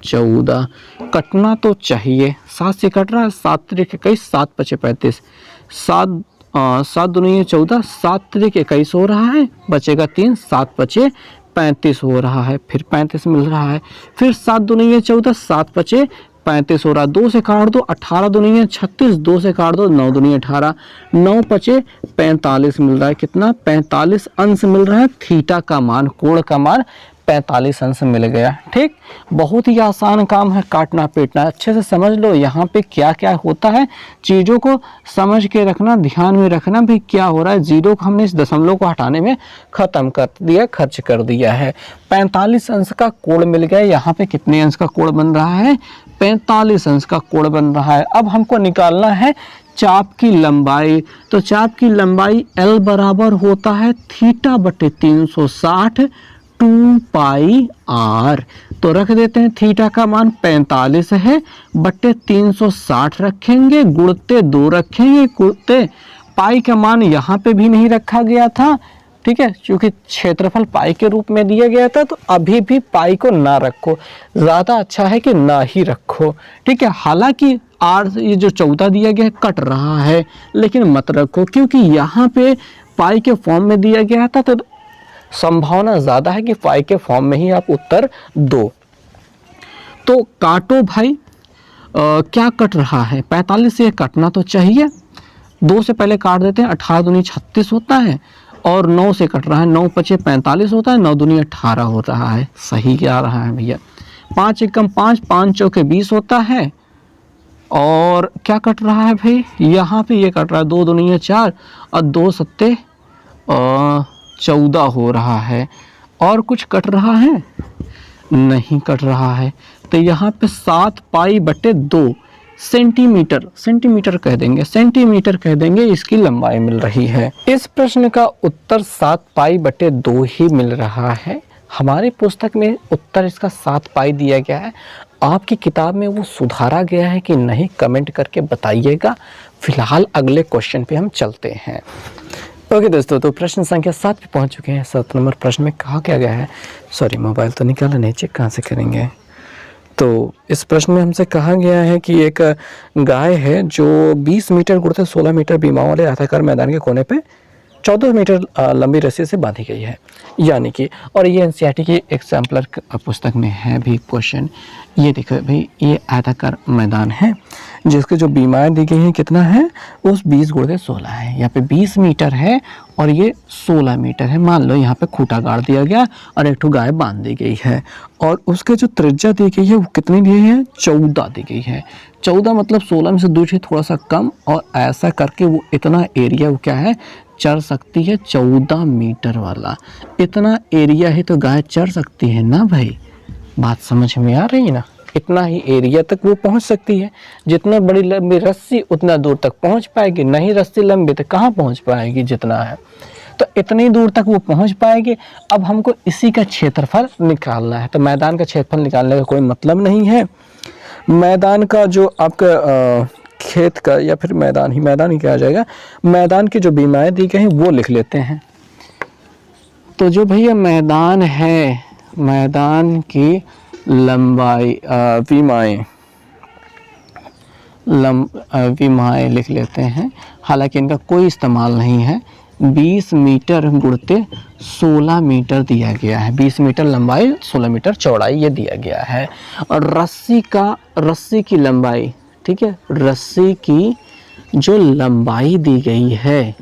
14। कटना तो चाहिए, 7 से कट रहा है, 7 त्रिक 21, 7 पचे 35, 7 दूनी 14, 7 त्रिक 21 हो रहा है, बचेगा 3, 7 पचे 35 हो रहा है, फिर 35 मिल रहा है, फिर 7 दूनी 14, 7 पचे 35 हो रहा है, 2 से काट दो, 18 दूनी 36, 2 से काट दो, 9 दूनी 18, 9 पचे 45 मिल रहा है, कितना 45 अंश मिल रहा है। थीटा का मान, कोण का मान 45 अंश मिल गया। ठीक, बहुत ही आसान काम है काटना पीटना, अच्छे से समझ लो यहाँ पे क्या क्या होता है, चीज़ों को समझ के रखना, ध्यान में रखना भी क्या हो रहा है। जीरो को हमने इस दशमलव को हटाने में ख़त्म कर दिया, खर्च कर दिया है। 45 अंश का कोण मिल गया। यहाँ पे कितने अंश का कोण बन रहा है? 45 अंश का कोण बन रहा है। अब हमको निकालना है चाप की लंबाई। तो चाप की लंबाई L बराबर होता है थीटा बटे 360 2 पाई r। तो रख देते हैं थीटा का मान 45 है बटे 360 रखेंगे, गुणते 2 रखेंगे, गुणते पाई का मान यहाँ पे भी नहीं रखा गया था। ठीक है, क्योंकि क्षेत्रफल पाई के रूप में दिया गया था, तो अभी भी पाई को ना रखो, ज़्यादा अच्छा है कि ना ही रखो। ठीक है, हालांकि आर ये जो 14 दिया गया है कट रहा है, लेकिन मत रखो क्योंकि यहाँ पे पाई के फॉर्म में दिया गया था, तो संभावना ज़्यादा है कि पाई के फॉर्म में ही आप उत्तर दो। तो काटो भाई, क्या कट रहा है? 45 से कटना तो चाहिए, 2 से पहले काट देते हैं। 18 दूनी 36 होता है और 9 से कट रहा है, 9 पचे 45 होता है, 9 दूनी 18 हो रहा है। सही क्या रहा है भैया? 5 एकम 5, 5 चौके 20 होता है। और क्या कट रहा है भाई? यहाँ पे ये कट रहा है 2 दूनी 4 और 2 सत्ते 14 हो रहा है। और कुछ कट रहा है? नहीं कट रहा है। तो यहाँ पे 7 पाई बटे 2 सेंटीमीटर, सेंटीमीटर कह देंगे, सेंटीमीटर कह देंगे, इसकी लंबाई मिल रही है। इस प्रश्न का उत्तर 7 पाई बटे 2 ही मिल रहा है। हमारी पुस्तक में उत्तर इसका 7 पाई दिया गया है। आपकी किताब में वो सुधारा गया है कि नहीं, कमेंट करके बताइएगा। फिलहाल अगले क्वेश्चन पे हम चलते हैं। ओके दोस्तों, तो प्रश्न संख्या 7 पे पहुंच चुके हैं। 7 नंबर प्रश्न में कहा क्या गया है? सॉरी, मोबाइल तो निकाला नहीं, चेक कहाँ से करेंगे। तो इस प्रश्न में हमसे कहा गया है कि एक गाय है जो 20 मीटर गुणते 16 मीटर बीमाओं वाले आयताकार मैदान के कोने पे 14 मीटर लंबी रस्सी से बांधी गई है, यानी कि, और ये एनसीईआरटी की एक सैम्पलर पुस्तक में है भी क्वेश्चन। ये देखो भाई, ये आयताकार मैदान है जिसके जो बीमाएँ दी गई हैं कितना है? उस 20 गुणते 16 है। यहाँ पे 20 मीटर है और ये 16 मीटर है। मान लो यहाँ पे खूंटा गाड़ दिया गया और एक ठो गाय बांध दी गई है, और उसके जो त्रिज्या दी गई है वो कितनी दी है? 14 दी गई है। 14 मतलब 16 में से 2 थोड़ा सा कम, और ऐसा करके वो इतना एरिया वो क्या है? चर सकती है 14 मीटर वाला। इतना एरिया ही तो गाय चर सकती है ना भाई। बात समझ में आ रही है ना? इतना ही एरिया तक वो पहुंच सकती है। जितना बड़ी लंबी रस्सी उतना दूर तक पहुंच पाएगी, नहीं रस्सी लंबी तो कहाँ पहुंच पाएगी जितना है, तो इतनी दूर तक वो पहुंच पाएगी। अब हमको इसी का क्षेत्रफल निकालना है। तो मैदान का क्षेत्रफल निकालने का कोई मतलब नहीं है। मैदान का जो आपका खेत का, या फिर मैदान ही कहा जाएगा, मैदान की जो बीमाएँ दी गई हैं वो लिख लेते हैं। तो जो भैया मैदान है, मैदान की लंबाई विमाएँ लिख लेते हैं, हालांकि इनका कोई इस्तेमाल नहीं है। 20 मीटर गुणते 16 मीटर दिया गया है। 20 मीटर लंबाई, 16 मीटर चौड़ाई ये दिया गया है। और रस्सी की लंबाई, ठीक है, रस्सी की जो लंबाई दी गई है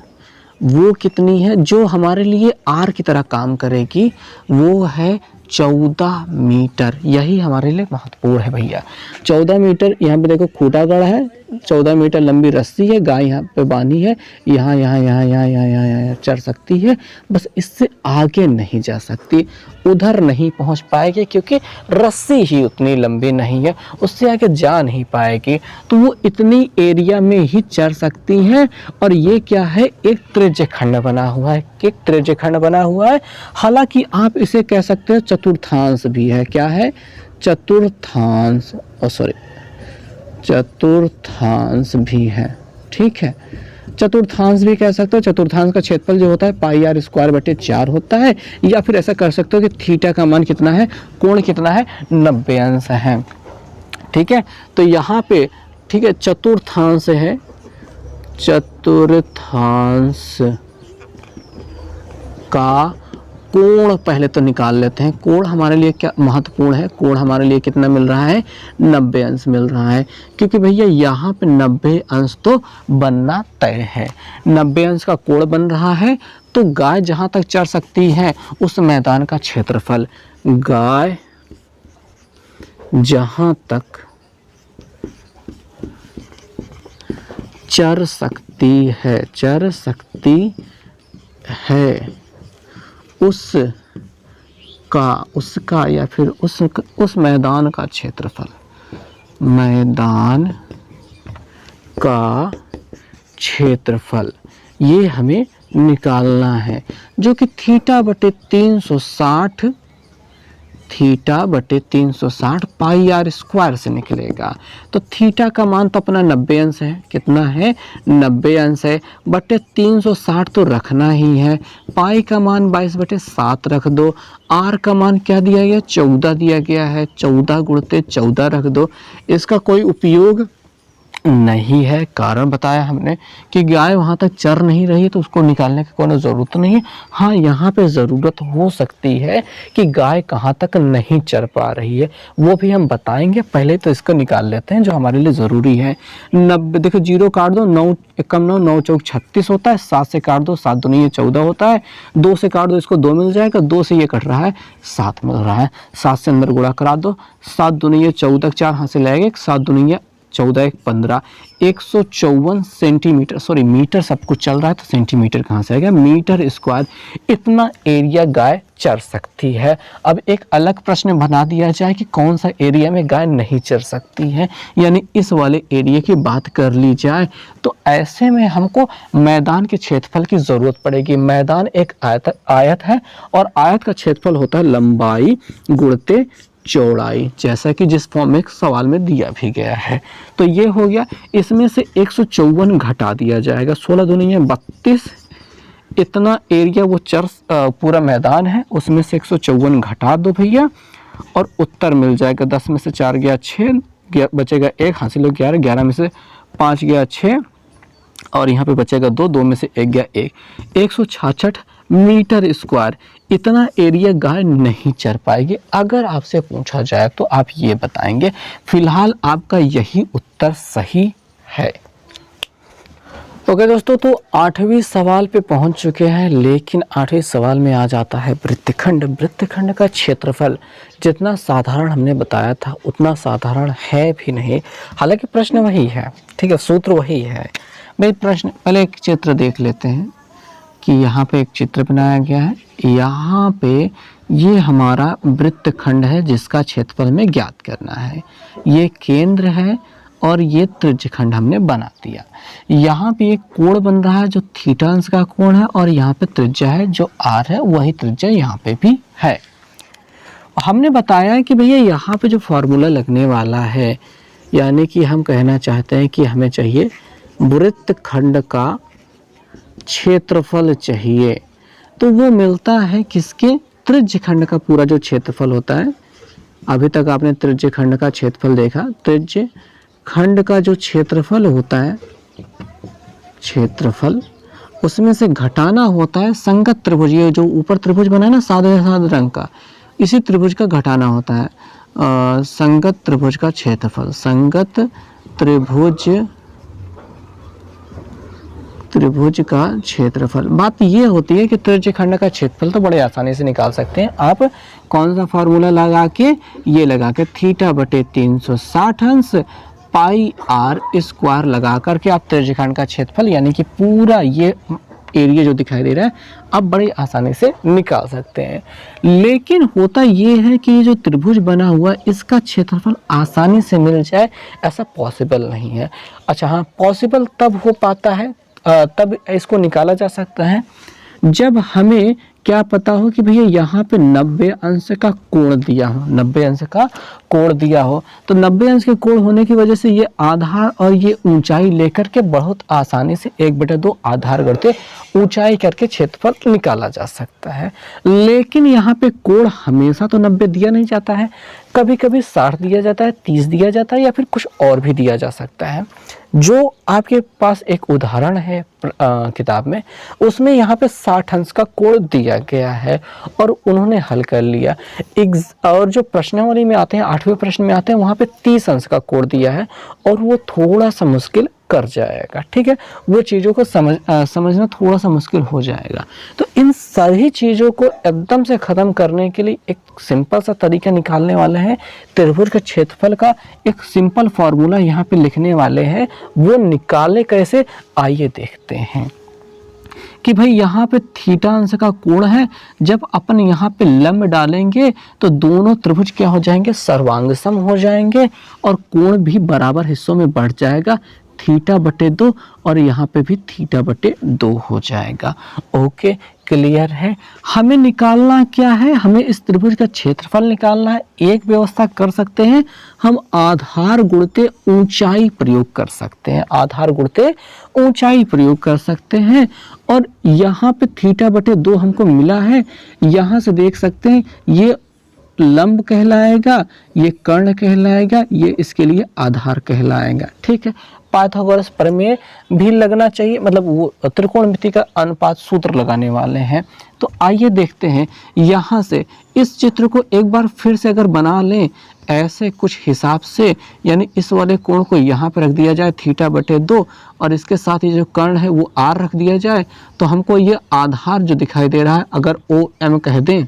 वो कितनी है? जो हमारे लिए आर की तरह काम करेगी वो है 14 मीटर। यही हमारे लिए महत्वपूर्ण है भैया। 14 मीटर, यहाँ पे देखो खूंटा गड़ा है, 14 मीटर लंबी रस्सी है, गाय यहाँ पे बांधी है, यहाँ चढ़ सकती है, बस इससे आगे नहीं जा सकती, उधर नहीं पहुँच पाएगी क्योंकि रस्सी ही उतनी लंबी नहीं है, उससे आगे जा नहीं पाएगी। तो वो इतनी एरिया में ही चढ़ सकती हैं। और ये क्या है? एक त्रिज्यखंड बना हुआ है, एक त्रिज्यखंड बना हुआ है। हालांकि आप इसे कह सकते हो चतुर्थांश भी है। क्या है? चतुर्थांश, चतुर्थांश भी है। ठीक है, चतुर्थांश भी कह सकते हो। चतुर्थांश का क्षेत्रफल जो होता है पाई आर स्क्वायर बटे 4 होता है। या फिर ऐसा कर सकते हो कि थीटा का मान कितना है, कोण कितना है? 90 अंश है। ठीक है, तो यहाँ पे ठीक है चतुर्थांश है, चतुर्थांश का कोण पहले तो निकाल लेते हैं। कोण हमारे लिए क्या महत्वपूर्ण है? कोण हमारे लिए कितना मिल रहा है? 90 अंश मिल रहा है, क्योंकि भैया यहाँ पे 90 अंश तो बनना तय है। 90 अंश का कोण बन रहा है, तो गाय जहां तक चर सकती है उस मैदान का क्षेत्रफल, गाय जहां तक चर सकती है उसका या फिर उस मैदान का क्षेत्रफल, मैदान का क्षेत्रफल, ये हमें निकालना है, जो कि थीटा बटे 360 पाई आर स्क्वायर से निकलेगा। तो थीटा का मान तो अपना 90 अंश है, कितना है 90 अंश है, बटे 360 तो रखना ही है, पाई का मान 22/7 रख दो, आर का मान क्या दिया गया 14 दिया गया है, 14 गुणते 14 रख दो। इसका कोई उपयोग नहीं है, कारण बताया हमने कि गाय वहां तक चर नहीं रही तो उसको निकालने की कोई ज़रूरत नहीं है। हाँ, यहाँ पे ज़रूरत हो सकती है कि गाय कहाँ तक नहीं चर पा रही है, वो भी हम बताएंगे। पहले तो इसको निकाल लेते हैं जो हमारे लिए ज़रूरी है। 90, देखो 0 काट दो, 9 एकम 9, 9 चौक 36 होता है, 7 से काट दो, 7 दूनी 14 होता है, 2 से काट दो, इसको 2 मिल जाएगा, 2 से ये कट रहा है 7 मिल रहा है, 7 से अंदर गुणा करा दो, 7 दूनी 14, 4 हाथ से लगेगा, 7 दूनी 14 15, 154 सेंटीमीटर, सॉरी मीटर सब कुछ चल रहा है तो सेंटीमीटर कहाँ से आएगा, मीटर स्क्वायर, इतना एरिया गाय चर सकती है। अब एक अलग प्रश्न बना दिया जाए कि कौन सा एरिया में गाय नहीं चर सकती है, यानी इस वाले एरिया की बात कर ली जाए तो ऐसे में हमको मैदान के क्षेत्रफल की जरूरत पड़ेगी। मैदान एक आयत है और आयत का क्षेत्रफल होता है लंबाई गुणते चौड़ाई, जैसा कि जिस फॉर्म में सवाल में दिया भी गया है। तो ये हो गया, इसमें से 154 घटा दिया जाएगा, 16 दूनी 32, इतना एरिया वो चर पूरा मैदान है, उसमें से 154 घटा दो भैया और उत्तर मिल जाएगा। 10 में से 4 गया 6, बचेगा 1, हासिल हो 11, 11 में से 5 गया 6 और यहाँ पे बचेगा 2, 2 में से 1 गया 1, 166 मीटर स्क्वायर, इतना एरिया गाय नहीं चर पाएगी। अगर आपसे पूछा जाए तो आप ये बताएंगे। फिलहाल आपका यही उत्तर सही है। ओके दोस्तों, तो 8वें सवाल पे पहुंच चुके हैं, लेकिन 8वें सवाल में आ जाता है वृत्तखंड। वृत्तखंड का क्षेत्रफल जितना साधारण हमने बताया था उतना साधारण है भी नहीं, हालांकि प्रश्न वही है, ठीक है, सूत्र वही है भाई। प्रश्न पहले एक चित्र देख लेते हैं कि यहाँ पे एक चित्र बनाया गया है, यहाँ पे ये हमारा वृत्तखंड है जिसका क्षेत्रफल हमें ज्ञात करना है। ये केंद्र है और ये त्रिज्यखंड हमने बना दिया। यहाँ पे एक कोण बन रहा है जो थीटा अंश का कोण है और यहाँ पे त्रिज्या है जो आर है, वही त्रिज्या यहाँ पे भी है। हमने बताया कि भैया यहाँ पे जो फॉर्मूला लगने वाला है, यानी कि हम कहना चाहते हैं कि हमें चाहिए वृत्तखंड का क्षेत्रफल चाहिए, तो वो मिलता है किसके, त्रिज्यखंड का पूरा जो क्षेत्रफल होता है। अभी तक आपने त्रिज्यखंड का क्षेत्रफल देखा, त्रिज्यखंड का जो क्षेत्रफल होता है, क्षेत्रफल उसमें से घटाना होता है संगत त्रिभुज, ये जो ऊपर त्रिभुज बना है ना सादे रंग का, इसी त्रिभुज का घटाना होता है संगत त्रिभुज का क्षेत्रफल, संगत त्रिभुज का क्षेत्रफल। बात ये होती है कि त्रिज्यखंड का क्षेत्रफल तो बड़े आसानी से निकाल सकते हैं आप। कौन सा फार्मूला लगा के, ये लगा के थीटा बटे 360 अंश पाई आर स्क्वायर लगा करके आप त्रिज्यखंड का क्षेत्रफल यानी कि पूरा ये एरिया जो दिखाई दे रहा है आप बड़ी आसानी से निकाल सकते हैं। लेकिन होता ये है कि ये जो त्रिभुज बना हुआ इसका क्षेत्रफल आसानी से मिल जाए ऐसा पॉसिबल नहीं है। अच्छा हाँ, पॉसिबल तब हो पाता है, तब इसको निकाला जा सकता है जब हमें क्या पता हो कि भैया यहाँ पे 90 अंश का कोण दिया हो, 90 अंश का कोण दिया हो, तो 90 अंश के कोण होने की वजह से ये आधार और ये ऊंचाई लेकर के बहुत आसानी से 1/2 आधार करके ऊंचाई करके क्षेत्रफल निकाला जा सकता है। लेकिन यहाँ पे कोण हमेशा तो 90 दिया नहीं जाता है, कभी कभी 60 दिया जाता है, 30 दिया जाता है या फिर कुछ और भी दिया जा सकता है। जो आपके पास एक उदाहरण है किताब में, उसमें यहाँ पे 60 अंश का कोण दिया गया है और उन्होंने हल कर लिया। और जो प्रश्नावली में आते हैं, 8वें प्रश्न में आते हैं, वहाँ पे 30 अंश का कोण दिया है और वो थोड़ा सा मुश्किल कर जाएगा। ठीक है, वो चीज़ों को समझना थोड़ा सा मुश्किल हो जाएगा। तो इन सारी चीज़ों को एकदम से ख़त्म करने के लिए एक सिंपल सा तरीका निकालने वाले हैं। त्रिभुज के क्षेत्रफल का एक सिंपल फार्मूला यहाँ पे लिखने वाले हैं। वो निकाले कैसे, आइए देखते हैं कि भाई यहाँ पे थीटा अंश का कोण है। जब अपन यहाँ पे लंब डालेंगे तो दोनों त्रिभुज क्या हो जाएंगे, सर्वांग सम हो जाएंगे और कोण भी बराबर हिस्सों में बढ़ जाएगा, थीटा बटे 2 और यहाँ पे भी थीटा बटे 2 हो जाएगा। ओके, क्लियर है। हमें निकालना क्या है, हमें इस त्रिभुज का क्षेत्रफल निकालना है। एक व्यवस्था कर सकते हैं, हम आधार गुणते ऊंचाई प्रयोग कर सकते हैं, आधार गुणते ऊंचाई प्रयोग कर सकते हैं। और यहाँ पे थीटा बटे 2 हमको मिला है, यहाँ से देख सकते हैं ये लंब कहलाएगा, ये कर्ण कहलाएगा, ये इसके लिए आधार कहलाएगा। ठीक है, पाइथागोरस प्रमेय भी लगना चाहिए, मतलब वो त्रिकोणमिति का अनुपात सूत्र लगाने वाले हैं। तो आइए देखते हैं यहाँ से इस चित्र को एक बार फिर से अगर बना लें ऐसे कुछ हिसाब से, यानी इस वाले कोण को यहाँ पर रख दिया जाए थीटा बटे 2 और इसके साथ ये जो कर्ण है वो आर रख दिया जाए, तो हमको ये आधार जो दिखाई दे रहा है अगर ओ एम कह दें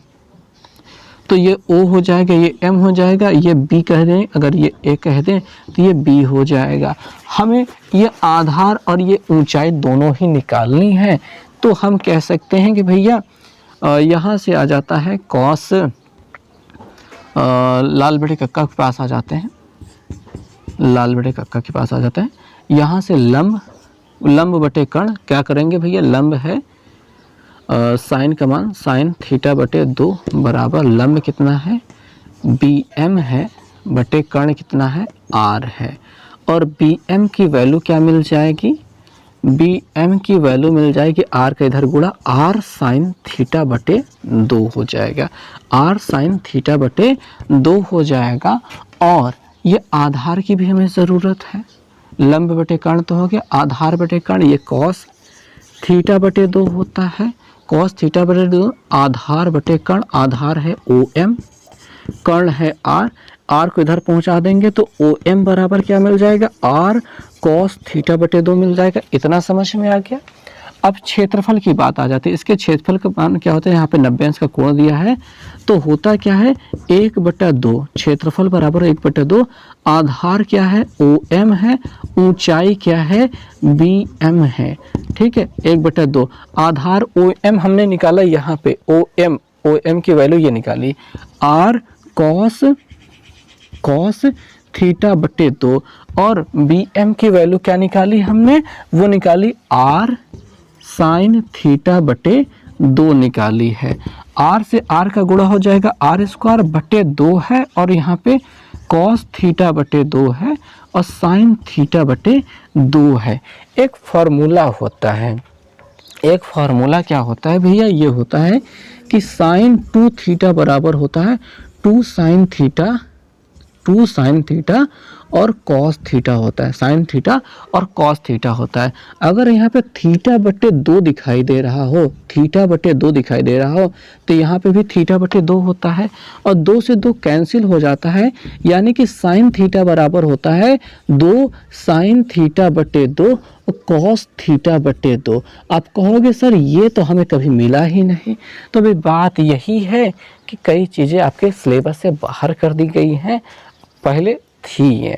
तो ये O हो जाएगा, ये M हो जाएगा, ये B कह दें, अगर ये A कह दें तो ये B हो जाएगा। हमें ये आधार और ये ऊंचाई दोनों ही निकालनी है। तो हम कह सकते हैं कि भैया यहाँ से आ जाता है कॉस, लाल बड़े कक्का के पास आ जाते हैं, लाल बड़े कक्का के पास आ जाते हैं। यहाँ से लंब, लंब बटे कर्ण क्या करेंगे भैया, लंब है साइन का मान साइन थीटा बटे 2 बराबर लंब कितना है बी एम है बटे कर्ण कितना है आर है। और बी एम की वैल्यू क्या मिल जाएगी, बी एम की वैल्यू मिल जाएगी आर का इधर गुणा आर साइन थीटा बटे 2 हो जाएगा, आर साइन थीटा बटे 2 हो जाएगा। और ये आधार की भी हमें ज़रूरत है, लंब बटे कर्ण तो हो गया, आधार बटे कर्ण ये कॉस थीटा बटे 2 होता है, कॉस थीटा बटे 2 आधार बटे कर्ण, आधार है ओ एम, कर्ण है आर, आर को इधर पहुंचा देंगे तो ओ एम बराबर क्या मिल जाएगा, आर कॉस थीटा बटे 2 मिल जाएगा। इतना समझ में आ गया। अब क्षेत्रफल की बात आ जाती है। इसके क्षेत्रफल का मान क्या होता है, यहाँ पे 90 अंश का कोण दिया है तो होता क्या है 1/2, क्षेत्रफल बराबर 1/2, आधार क्या है ओ एम है, ऊंचाई क्या है बी एम है। ठीक है, 1/2 आधार ओ एम हमने निकाला, यहाँ पे ओ एम की वैल्यू ये निकाली आर कॉस थीटा बटे 2 और बी एम की वैल्यू क्या निकाली हमने, वो निकाली आर साइन थीटा बटे 2 निकाली है। आर से आर का गुणा हो जाएगा आर स्क्वायर बटे 2 है और यहाँ पे कॉस थीटा बटे 2 है और साइन थीटा बटे 2 है। एक फार्मूला होता है, एक फार्मूला क्या होता है भैया, ये होता है कि साइन 2 थीटा बराबर होता है 2 साइन थीटा और कॉस थीटा होता है, साइन थीटा और कॉस थीटा होता है। अगर यहाँ पे थीटा बटे 2 दिखाई दे रहा हो, थीटा बटे 2 दिखाई दे रहा हो तो यहाँ पे भी थीटा बटे 2 होता है और 2 से 2 कैंसिल हो जाता है, यानी कि साइन थीटा बराबर होता है 2 साइन थीटा बटे 2 और कॉस थीटा बटे 2। आप कहोगे सर ये तो हमें कभी मिला ही नहीं, तो भाई बात यही है कि कई चीज़ें आपके सिलेबस से बाहर कर दी गई हैं, पहले थी ये।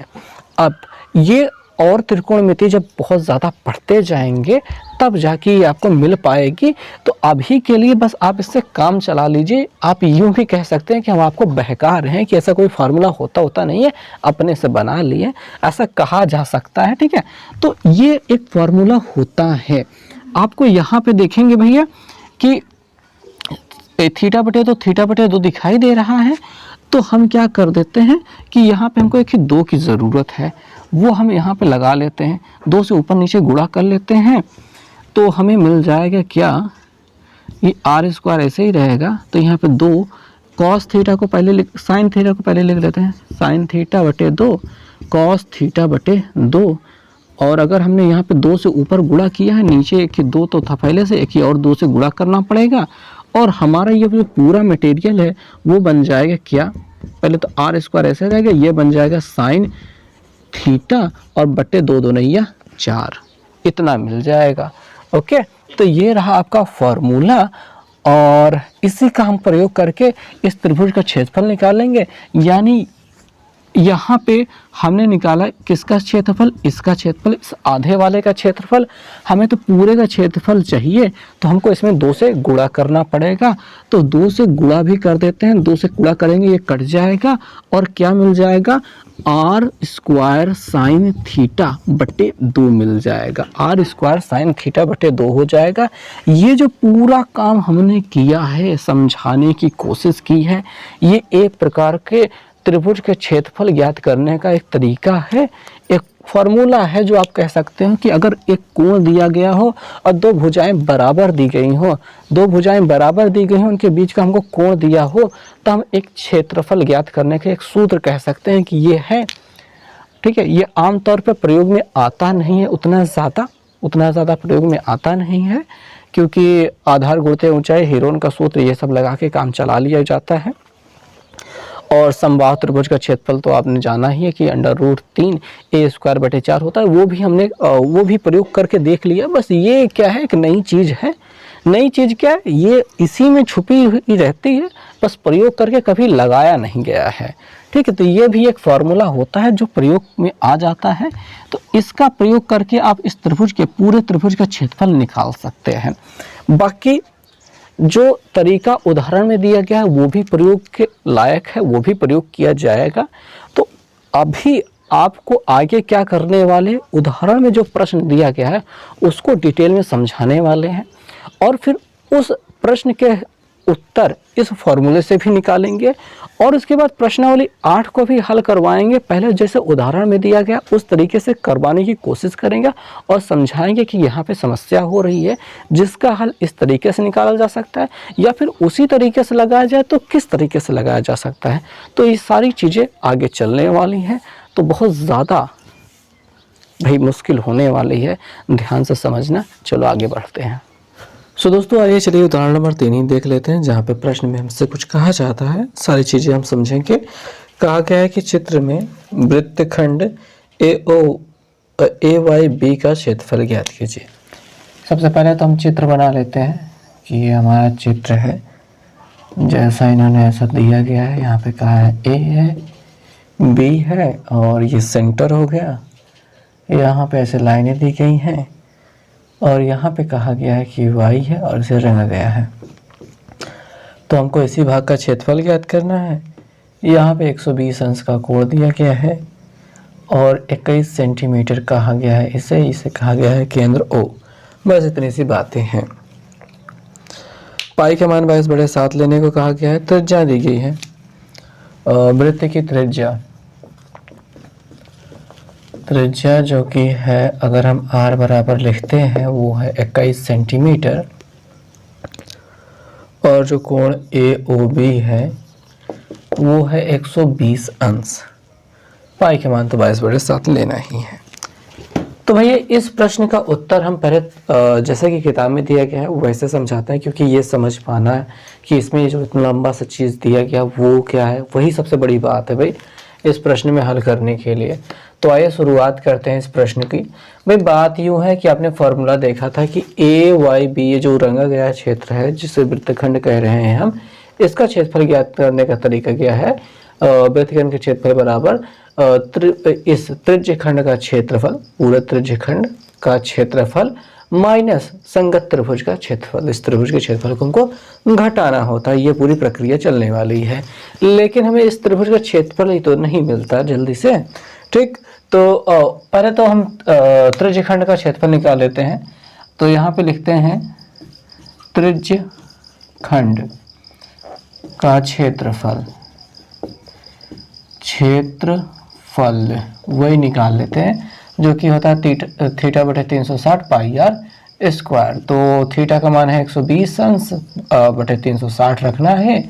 अब ये और त्रिकोणमिति जब बहुत ज़्यादा पढ़ते जाएंगे तब जाके ये आपको मिल पाएगी। तो अभी के लिए बस आप इससे काम चला लीजिए। आप यूँ भी कह सकते हैं कि हम आपको बहका रहे हैं कि ऐसा कोई फार्मूला होता नहीं है, अपने से बना लिए, ऐसा कहा जा सकता है। ठीक है, तो ये एक फार्मूला होता है। आपको यहाँ पे देखेंगे भैया कि थीटा बटे 2 दिखाई दे रहा है, तो हम क्या कर देते हैं कि यहाँ पे हमको एक 2 की ज़रूरत है, वो हम यहाँ पे लगा लेते हैं, 2 से ऊपर नीचे गुणा कर लेते हैं तो हमें मिल जाएगा क्या, ये आर स्क्वायर ऐसे ही रहेगा। तो यहाँ पे 2 कॉस थीटा को पहले साइन थीटा को पहले लिख लेते हैं, साइन थीटा बटे 2 कॉस थीटा बटे 2। और अगर हमने यहाँ पे 2 से ऊपर गुणा किया है, नीचे एक ही 2 तो था पहले से, एक ही और 2 से गुणा करना पड़ेगा और हमारा ये जो पूरा मटेरियल है वो बन जाएगा क्या, पहले तो आर स्क्वायर ऐसे रहेगा, ये बन जाएगा साइन थीटा और बटे 2 2 नैया 4 इतना मिल जाएगा। ओके, तो ये रहा आपका फॉर्मूला और इसी का हम प्रयोग करके इस त्रिभुज का क्षेत्रफल निकालेंगे। यानी यहाँ पे हमने निकाला किसका क्षेत्रफल, इसका क्षेत्रफल, इस आधे वाले का क्षेत्रफल। हमें तो पूरे का क्षेत्रफल चाहिए, तो हमको इसमें 2 से गुणा करना पड़ेगा। तो 2 से गुणा भी कर देते हैं, 2 से गुणा करेंगे, ये कट जाएगा और क्या मिल जाएगा, आर स्क्वायर साइन थीटा बटे 2 मिल जाएगा। आर स्क्वायर साइन थीटा बटे 2 हो जाएगा। ये जो पूरा काम हमने किया है, समझाने की कोशिश की है, ये एक प्रकार के त्रिभुज के क्षेत्रफल ज्ञात करने का एक तरीका है, एक फॉर्मूला है जो आप कह सकते हैं कि अगर एक कोण दिया गया हो और 2 भुजाएं बराबर दी गई हो, 2 भुजाएं बराबर दी गई हो, उनके बीच का हमको कोण दिया हो, तो हम एक क्षेत्रफल ज्ञात करने का एक सूत्र कह सकते हैं कि ये है। ठीक है, ये आमतौर पर प्रयोग में आता नहीं है, उतना ज़्यादा प्रयोग में आता नहीं है, क्योंकि आधार गुणते ऊंचाई, हेरोन का सूत्र, ये सब लगा के काम चला लिया जाता है। और समबाहु त्रिभुज का क्षेत्रफल तो आपने जाना ही है कि √3 a² बटे 4 होता है। वो भी हमने वो भी प्रयोग करके देख लिया। बस ये क्या है, एक नई चीज़ है। नई चीज़ क्या है, ये इसी में छुपी हुई रहती है, बस प्रयोग करके कभी लगाया नहीं गया है। ठीक है, तो ये भी एक फार्मूला होता है जो प्रयोग में आ जाता है। तो इसका प्रयोग करके आप इस त्रिभुज के पूरे त्रिभुज का क्षेत्रफल निकाल सकते हैं। बाकी जो तरीका उदाहरण में दिया गया है वो भी प्रयोग के लायक है, वो भी प्रयोग किया जाएगा। तो अभी आपको आगे क्या करने वाले, उदाहरण में जो प्रश्न दिया गया है उसको डिटेल में समझाने वाले हैं और फिर उस प्रश्न के उत्तर इस फॉर्मूले से भी निकालेंगे और उसके बाद प्रश्नावली 8 को भी हल करवाएंगे। पहले जैसे उदाहरण में दिया गया उस तरीके से करवाने की कोशिश करेंगे और समझाएंगे कि यहाँ पे समस्या हो रही है जिसका हल इस तरीके से निकाला जा सकता है या फिर उसी तरीके से लगाया जाए तो किस तरीके से लगाया जा सकता है। तो ये सारी चीज़ें आगे चलने वाली हैं, तो बहुत ज़्यादा भाई मुश्किल होने वाली है, ध्यान से समझना। चलो आगे बढ़ते हैं। सो दोस्तों आइए चलिए उदाहरण नंबर 3 ही देख लेते हैं, जहाँ पे प्रश्न में हमसे कुछ कहा जाता है। सारी चीज़ें हम समझेंगे। कहा गया है कि चित्र में वृत्तखंड AOAYB का क्षेत्रफल ज्ञात कीजिए। सबसे पहले तो हम चित्र बना लेते हैं कि ये हमारा चित्र है, जैसा इन्होंने ऐसा दिया गया है। यहाँ पे कहा है A है, B है और ये सेंटर हो गया। यहाँ पे ऐसे लाइनें दी गई हैं और यहाँ पे कहा गया है कि y है और इसे रंगा गया है। तो हमको इसी भाग का क्षेत्रफल ज्ञात करना है। यहाँ पे 120 अंश का कोण दिया गया है और 21 सेंटीमीटर कहा गया है। इसे कहा गया है केंद्र O। बस इतनी सी बातें हैं। पाई का मान 22/7 लेने को कहा गया है। त्रिज्या दी गई है, वृत्त की त्रिज्या जो कि है, अगर हम r बराबर लिखते हैं वो है 21 सेंटीमीटर और जो कोण AOB है वो है 120 अंश। पाई के मान तो 22/7 लेना ही है। तो भैया इस प्रश्न का उत्तर हम पहले जैसे कि किताब में दिया गया है वैसे समझाते हैं, क्योंकि ये समझ पाना है कि इसमें जो इतना लंबा सा चीज़ दिया गया वो क्या है, वही सबसे बड़ी बात है भाई इस प्रश्न में हल करने के लिए। तो आइए शुरुआत करते हैं इस प्रश्न की। भाई बात यूँ है कि आपने फॉर्मूला देखा था कि AYB ये जो रंगा गया क्षेत्र है जिसे वृत्तखंड कह रहे हैं हम, इसका क्षेत्रफल ज्ञात करने का तरीका क्या है। वृत्तखंड के क्षेत्रफल बराबर इस त्रिज्यखंड का क्षेत्रफल, पूरे त्रिज्यखंड का क्षेत्रफल माइनस संगत त्रिभुज का क्षेत्रफल। इस त्रिभुज के क्षेत्रफल को हमको घटाना होता है। ये पूरी प्रक्रिया चलने वाली है, लेकिन हमें इस त्रिभुज का क्षेत्रफल ही तो नहीं मिलता जल्दी से। ठीक, तो पहले तो हम त्रिज्यखंड का क्षेत्रफल निकाल लेते हैं। तो यहाँ पे लिखते हैं त्रिज्यखंड का क्षेत्रफल वही निकाल लेते हैं जो कि होता है थीटा बटे 360 पाई r स्क्वायर। तो थीटा का मान है 120 अंश बटे 360 रखना है,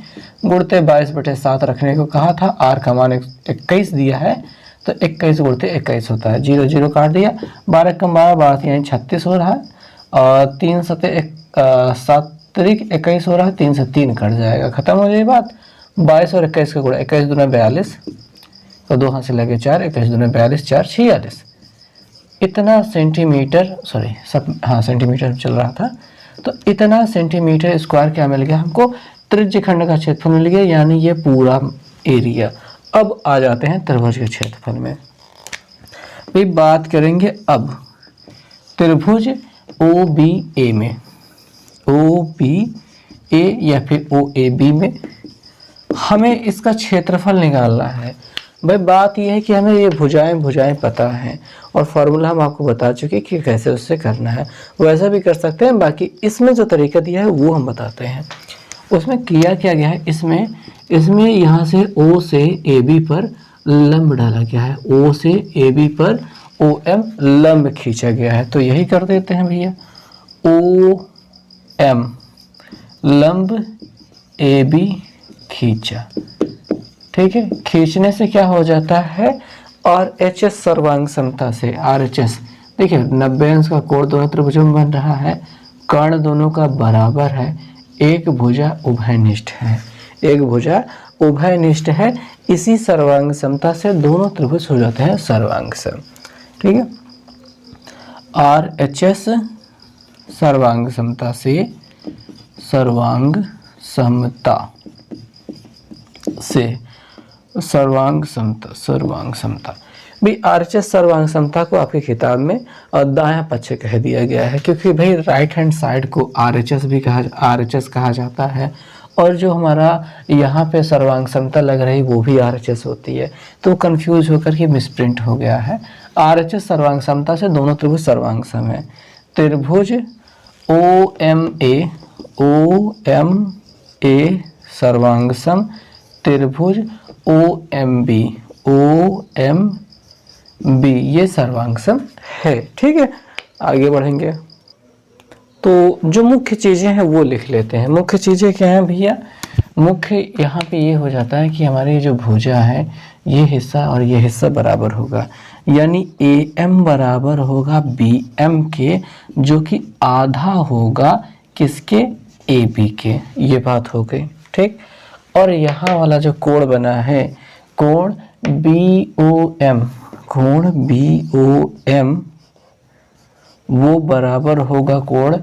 गुणते 22/7 रखने को कहा था। r का मान 21 दिया है तो 21 गुणते 21 होता है। 0 0 काट दिया, 12 कम 12 12 यानी 36 हो रहा है और 3 7 7 21 हो रहा है। 3 से 3 कट जाएगा, खत्म हो जाएगी बात। 22 और 21 का गुणा, 21 दूना 42 तो 2 हाथ से लगे 4, 21 दूना 42 4 46। इतना सेंटीमीटर, सॉरी सब हाँ सेंटीमीटर चल रहा था, तो इतना सेंटीमीटर स्क्वायर क्या मिल गया हमको, त्रिज्य खंड का क्षेत्रफल मिल गया, यानी ये पूरा एरिया। अब आ जाते हैं त्रिभुज के क्षेत्रफल में। भाई बात करेंगे अब त्रिभुज ओ बी ए में, ओ बी ए या फिर ओ ए बी में हमें इसका क्षेत्रफल निकालना है। भाई बात यह है कि हमें ये भुजाएं पता हैं और फॉर्मूला हम आपको बता चुके कि कैसे उससे करना है, वैसा भी कर सकते हैं। बाकी इसमें जो तरीका दिया है वो हम बताते हैं। उसमें किया क्या गया है, इसमें यहाँ से ओ से ए बी पर लंब डाला गया है, ओ से ए बी पर ओ एम लंब खींचा गया है। तो यही कर देते हैं भैया, ओ एम लंब ए बी खींचा, ठीक है। खींचने से क्या हो जाता है, और एच एस सर्वांग समता से आर एच एस, देखिए 90 अंश का कोण दोनों त्रिभुजों में बन रहा है, कर्ण दोनों का बराबर है, एक भुजा उभयनिष्ठ है, एक भुजा उभयनिष्ठ है। इसी सर्वांग समता से दोनों त्रिभुज हो जाते हैं सर्वांग सम, ठीक है। आर एच एस सर्वांग समता से, सर्वांग समता से सर्वांग समता भाई आर एच एस सर्वांग समता को आपकी किताब में दायां पक्ष कह दिया गया है, क्योंकि भाई राइट हैंड साइड को आर एच एस कहा जाता है, और जो हमारा यहाँ पे सर्वांग समता लग रही वो भी आर एच एस होती है, तो कंफ्यूज होकर के मिसप्रिंट हो गया है। आर एच एस सर्वांग समता से दोनों त्रिभुज सर्वांग सम है। त्रिभुज ओ एम ए सर्वांग सम, त्रिभुज ओ एम बी ये सर्वांग सम है, ठीक है। आगे बढ़ेंगे तो जो मुख्य चीज़ें हैं वो लिख लेते हैं। मुख्य चीज़ें क्या हैं भैया, मुख्य यहाँ पे ये हो जाता है कि हमारी जो भुजा है ये हिस्सा और ये हिस्सा बराबर होगा, यानी ए एम बराबर होगा बी एम के, जो कि आधा होगा किसके, ए बी के। ये बात हो गई, ठीक। और यहाँ वाला जो कोण बना है, कोण बी ओ एम, कोण बी ओ एम वो बराबर होगा कोण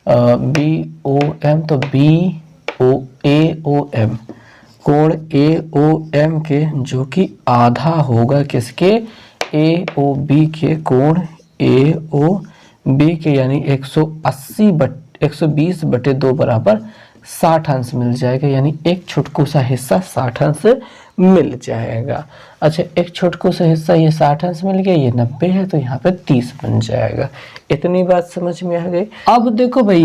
बी ओ एम, तो बी ओ ए ओ एम, कोण ए ओ एम के, जो कि आधा होगा किसके, ए ओ बी के, कोण ए ओ बी के, यानी 120/2 बराबर 60 अंश मिल जाएगा, यानी एक छोटकू सा हिस्सा 60 अंश मिल जाएगा। अच्छा, एक छोटकू सा हिस्सा ये 60 अंश मिल गया, ये 90 है, तो यहाँ पे 30 बन जाएगा। इतनी बात समझ में आ गई। अब देखो भाई,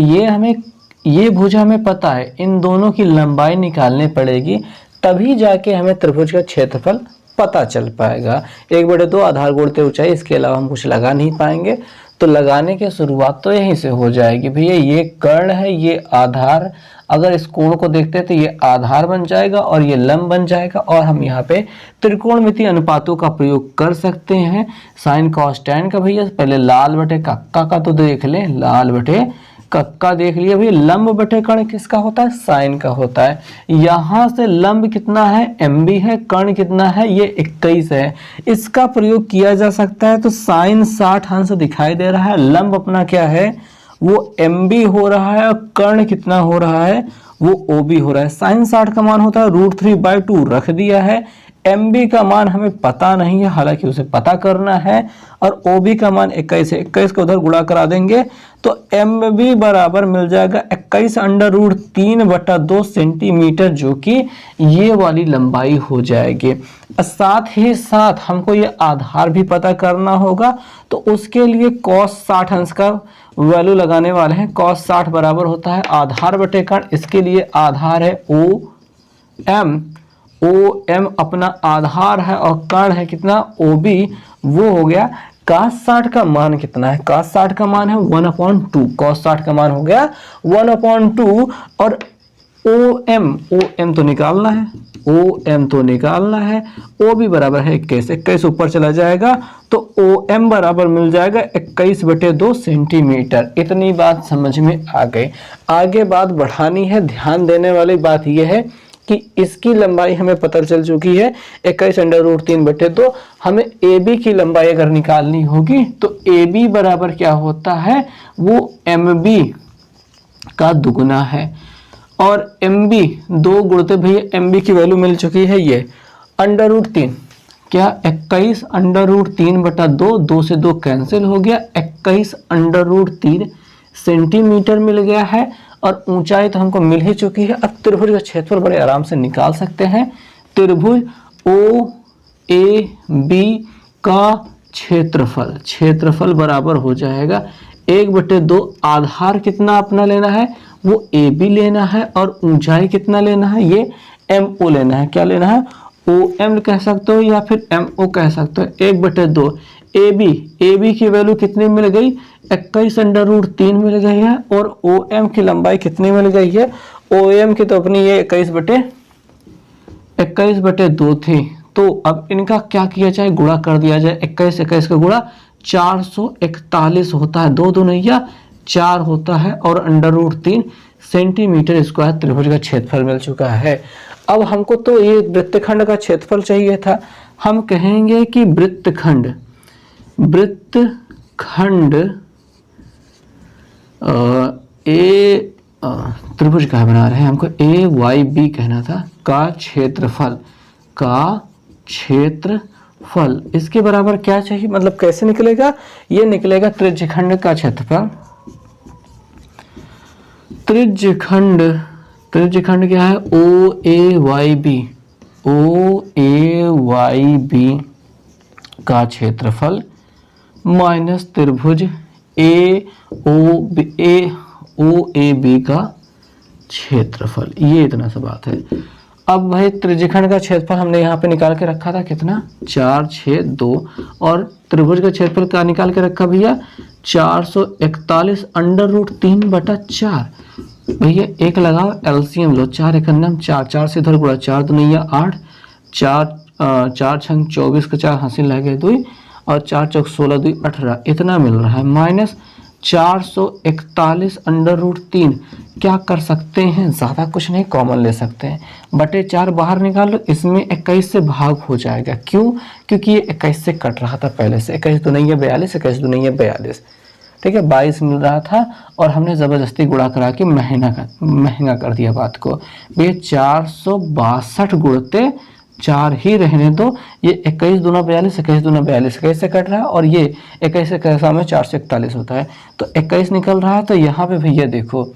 ये भुजा हमें पता है, इन दोनों की लंबाई निकालनी पड़ेगी, तभी जाके हमें त्रिभुज का क्षेत्रफल पता चल पाएगा। 1/2 आधार गुणित ऊंचाई, इसके अलावा हम कुछ लगा नहीं पाएंगे, तो लगाने की शुरुआत तो यहीं से हो जाएगी। भैया ये कर्ण है, ये आधार, अगर इस कोण को देखते हैं तो ये आधार बन जाएगा और ये लंब बन जाएगा, और हम यहाँ पे त्रिकोणमितीय अनुपातों का प्रयोग कर सकते हैं। साइन कॉस टैन का भैया पहले लाल बटे कक्का का तो देख लें, लाल बटे कक्का देख लिया भैया। लंब बटे कर्ण किसका होता है, साइन का होता है। यहाँ से लंब कितना है, MB है, कर्ण कितना है, ये 21 है। इसका प्रयोग किया जा सकता है, तो साइन 60 अंश दिखाई दे रहा है, लंब अपना क्या है वो MB हो रहा है, और कर्ण कितना हो रहा है वो OB हो रहा है। साइन 60 का मान होता है √3/2 रख दिया है। MB का मान हमें पता नहीं है, हालांकि उसे पता करना है, और OB का मान 21 है, 21 को उधर गुणा करा देंगे तो MB बराबर मिल जाएगा 21√3/2 सेंटीमीटर, जो कि ये वाली लंबाई हो जाएगी। साथ ही साथ हमको ये आधार भी पता करना होगा, तो उसके लिए cos 60 अंश का वैल्यू लगाने वाले हैं। cos 60 बराबर होता है आधार बटे कर्ण, इसके लिए आधार है OM अपना आधार है, और कर्ण है कितना OB, वो हो गया। cos 60 का मान कितना है, cos 60 का मान है 1/2, cos 60 का मान हो गया 1/2, और OM तो निकालना है, OM तो निकालना है, OB बराबर है 21 ऊपर चला जाएगा, तो OM बराबर मिल जाएगा 21/2 सेंटीमीटर। इतनी बात समझ में आ गई। आगे बात बढ़ानी है, ध्यान देने वाली बात यह है कि इसकी लंबाई हमें पता चल चुकी है 21√3/2। हमें AB की लंबाई अगर निकालनी होगी तो AB बराबर क्या होता है, वो MB का दुगुना है। और MB 2 गुणते भैया MB की वैल्यू मिल चुकी है ये √3, क्या 21√3/2, 2 से 2 कैंसिल हो गया, 21√3 सेंटीमीटर मिल गया है। और ऊंचाई तो हमको मिल ही चुकी है। अब त्रिभुज का क्षेत्रफल बड़े आराम से निकाल सकते हैं। त्रिभुज OAB का क्षेत्रफल बराबर हो जाएगा 1/2। आधार कितना अपना लेना है, वो AB लेना है, और ऊंचाई कितना लेना है, ये MO लेना है। क्या लेना है, OM कह सकते हो या फिर MO कह सकते हो। 1/2 AB की वैल्यू कितनी मिल गई, 21√3 मिल गई है। और OM की लंबाई कितनी मिल गई है, OM की तो अपनी ये 21/2 थी। तो अब इनका क्या किया जाए, गुणा कर दिया जाए। 21 का गुणा 441 होता है, 2 दूनिया 4 होता है, और √3 सेंटीमीटर स्क्वायर त्रिभुज का क्षेत्रफल मिल चुका है। अब हमको तो ये वृत्तखंड का क्षेत्रफल चाहिए था। हम कहेंगे कि वृत्तखंड त्रिभुज का बना रहे हैं, हमको AYB कहना था, का क्षेत्रफल इसके बराबर क्या चाहिए, मतलब कैसे निकलेगा, ये निकलेगा त्रिज्यखंड का क्षेत्रफल। त्रिज्यखंड क्या है, OAYB का क्षेत्रफल माइनस त्रिभुज OAB का क्षेत्रफल, ये इतना सा बात है। अब भाई त्रिज्यखंड का क्षेत्रफल हमने यहाँ पे निकाल के रखा था कितना, 4, 6, 2, और त्रिभुज का क्षेत्रफल का निकाल के रखा भैया 441 √3/4। भैया एक लगाओ, एलसीएम लो, 4 × 4, 4 से इधर गुणा, 4 दूनिया 8, 4 छंग 24 का 4 हासिल लगे 2, और 4 चौक 16, 2 18, इतना मिल रहा है। माइनस 441 √3, क्या कर सकते हैं, ज़्यादा कुछ नहीं, कॉमन ले सकते हैं, बटे 4 बाहर निकाल लो, इसमें 21 से भाग हो जाएगा। क्यों, क्योंकि ये 21 से कट रहा था पहले से, 21 दूनिया 42, 21 दूनिया 42, ठीक है, 22 मिल रहा था, और हमने ज़बरदस्ती गुणा करा के महंगा कर दिया बात को। ये 462 गुणते 4 ही रहने दो, ये 21 दूना 42, 21 दूना 42, 21 से कट रहा है, और ये 21 से कैसा में 441 होता है, तो 21 निकल रहा है। तो यहाँ पे भैया देखो,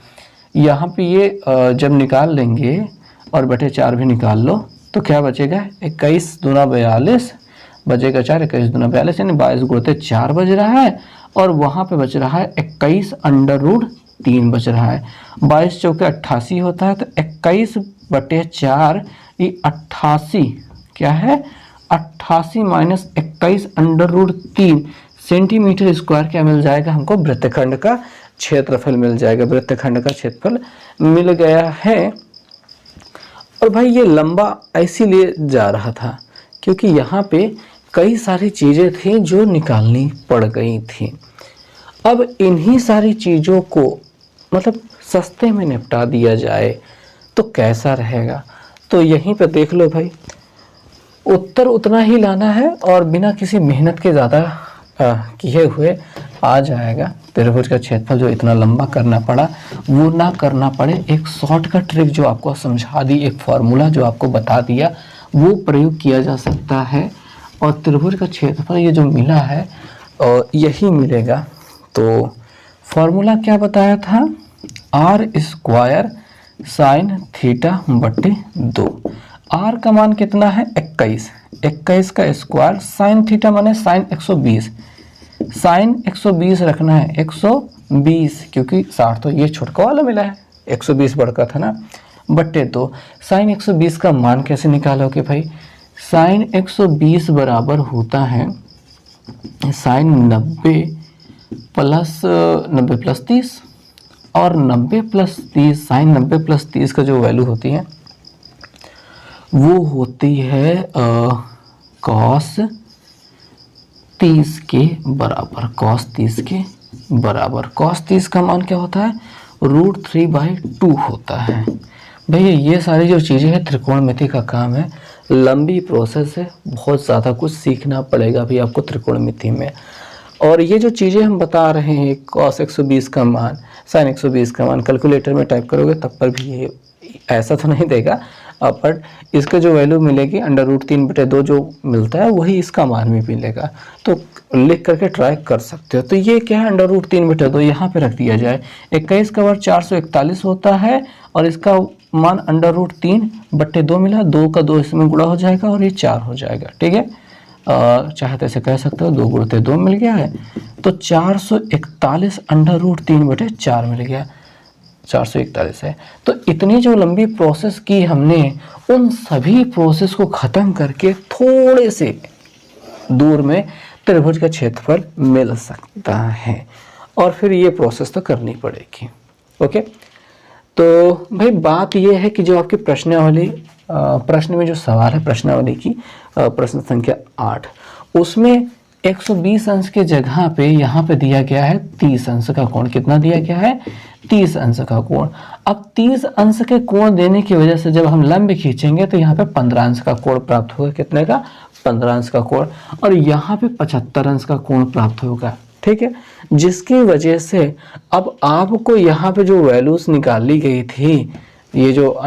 यहाँ पे ये जब निकाल लेंगे और बटे 4 भी निकाल लो, तो क्या बचेगा, 21 दूना 42 बचेगा 4, 21 दूना 42, यानी 22 गुणते 4 बज रहा है, और वहाँ पे बच रहा है 21√3 बच रहा है। 22 चौके 88 होता है, तो 21/4 ये 88 क्या है, 88 माइनस 21√3 सेंटीमीटर स्क्वायर क्या मिल जाएगा हमको, वृत्तखंड का क्षेत्रफल मिल जाएगा। वृत्तखंड का क्षेत्रफल मिल गया है। और भाई ये लंबा इसीलिए जा रहा था क्योंकि यहाँ पे कई सारी चीज़ें थी जो निकालनी पड़ गई थी। अब इन्हीं सारी चीज़ों को मतलब सस्ते में निपटा दिया जाए तो कैसा रहेगा, तो यहीं पे देख लो भाई, उत्तर उतना ही लाना है और बिना किसी मेहनत के ज़्यादा किए हुए आ जाएगा। त्रिभुज का क्षेत्रफल जो इतना लंबा करना पड़ा वो ना करना पड़े, एक शॉर्टकट ट्रिक जो आपको समझा दी, एक फॉर्मूला जो आपको बता दिया, वो प्रयोग किया जा सकता है। और त्रिभुज का क्षेत्रफल ये जो मिला है और यही मिलेगा। तो फॉर्मूला क्या बताया था, r² sin θ/2। r का मान कितना है 21, 21 का स्क्वायर, sin थीटा माने sin 120, sin 120 रखना है 120 क्योंकि 60 तो ये छोटका वाला मिला है, 120 बड़का था ना, बट्टे 2। sin 120 का मान कैसे निकालोगे भाई, sin 120 बराबर होता है sin 90 + 30, और 90 + 30, sin 90 + 30 का जो वैल्यू होती है वो होती है cos 30 के बराबर, cos 30 के बराबर। cos 30 का मान क्या होता है, √3/2 होता है, भैया ये सारी जो चीज़ें हैं त्रिकोणमिति का काम है, लंबी प्रोसेस है, बहुत ज़्यादा कुछ सीखना पड़ेगा भी आपको त्रिकोणमिति में। और ये जो चीज़ें हम बता रहे हैं, cos 120 का मान, sin 120 का मान, कैलकुलेटर में टाइप करोगे तब पर भी ये ऐसा तो नहीं देगा, बट इसका जो वैल्यू मिलेगी √3/2 जो मिलता है वही इसका मान भी मिलेगा, तो लिख करके ट्राई कर सकते हो। तो ये क्या है, √3/2 यहाँ पे रख दिया जाए, 21 का वर्ग 441 होता है और इसका मान √3/2 मिला, 2 का 2 इसमें गुणा हो जाएगा और ये 4 हो जाएगा, ठीक है। चाहे तो ऐसे कह सकते हो, 2 गुणते 2 मिल गया है, तो 441 √3/4 मिल गया, 441 है। तो इतनी जो लंबी प्रोसेस की हमने, उन सभी प्रोसेस को ख़त्म करके थोड़े से दूर में त्रिभुज का क्षेत्रफल मिल सकता है, और फिर ये प्रोसेस तो करनी पड़ेगी। ओके, तो भाई बात ये है कि जो आपकी प्रश्नावली, प्रश्न में जो सवाल है प्रश्नावली की, प्रश्न संख्या 8, उसमें 120 अंश के जगह पे यहाँ पे दिया गया है 30 अंश का कोण। कितना दिया गया है? 30 अंश का कोण। अब 30 अंश के कोण देने की वजह से जब हम लंब खींचेंगे तो यहाँ पे 15 अंश का कोण प्राप्त होगा। कितने का? 15 अंश का कोण। और यहाँ पे 75 अंश का कोण प्राप्त होगा, ठीक है। जिसकी वजह से अब आपको यहाँ पे जो वैल्यूज निकाली गई थी, ये जो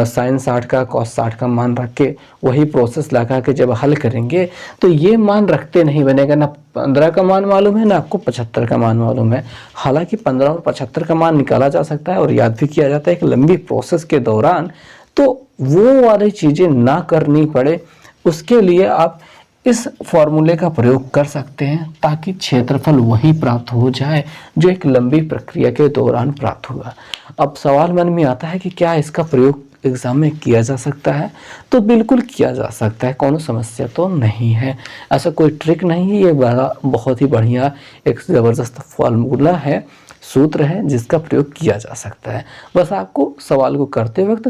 sin 60 का cos 60 का मान रख के वही प्रोसेस लगा के जब हल करेंगे तो ये मान रखते नहीं बनेगा। ना 15 का मान मालूम है, ना आपको 75 का मान मालूम है। हालांकि 15 और 75 का मान निकाला जा सकता है और याद भी किया जाता है एक लंबी प्रोसेस के दौरान, तो वो वाली चीज़ें ना करनी पड़े, उसके लिए आप इस फॉर्मूले का प्रयोग कर सकते हैं ताकि क्षेत्रफल वही प्राप्त हो जाए जो एक लंबी प्रक्रिया के दौरान प्राप्त हुआ। अब सवाल मन में आता है कि क्या इसका प्रयोग एग्जाम में किया जा सकता है? तो बिल्कुल किया जा सकता है, कोनो समस्या तो नहीं है। ऐसा कोई ट्रिक नहीं है, ये बड़ा बहुत ही बढ़िया एक ज़बरदस्त फॉर्मूला है, सूत्र है जिसका प्रयोग किया जा सकता है। बस आपको सवाल को करते वक्त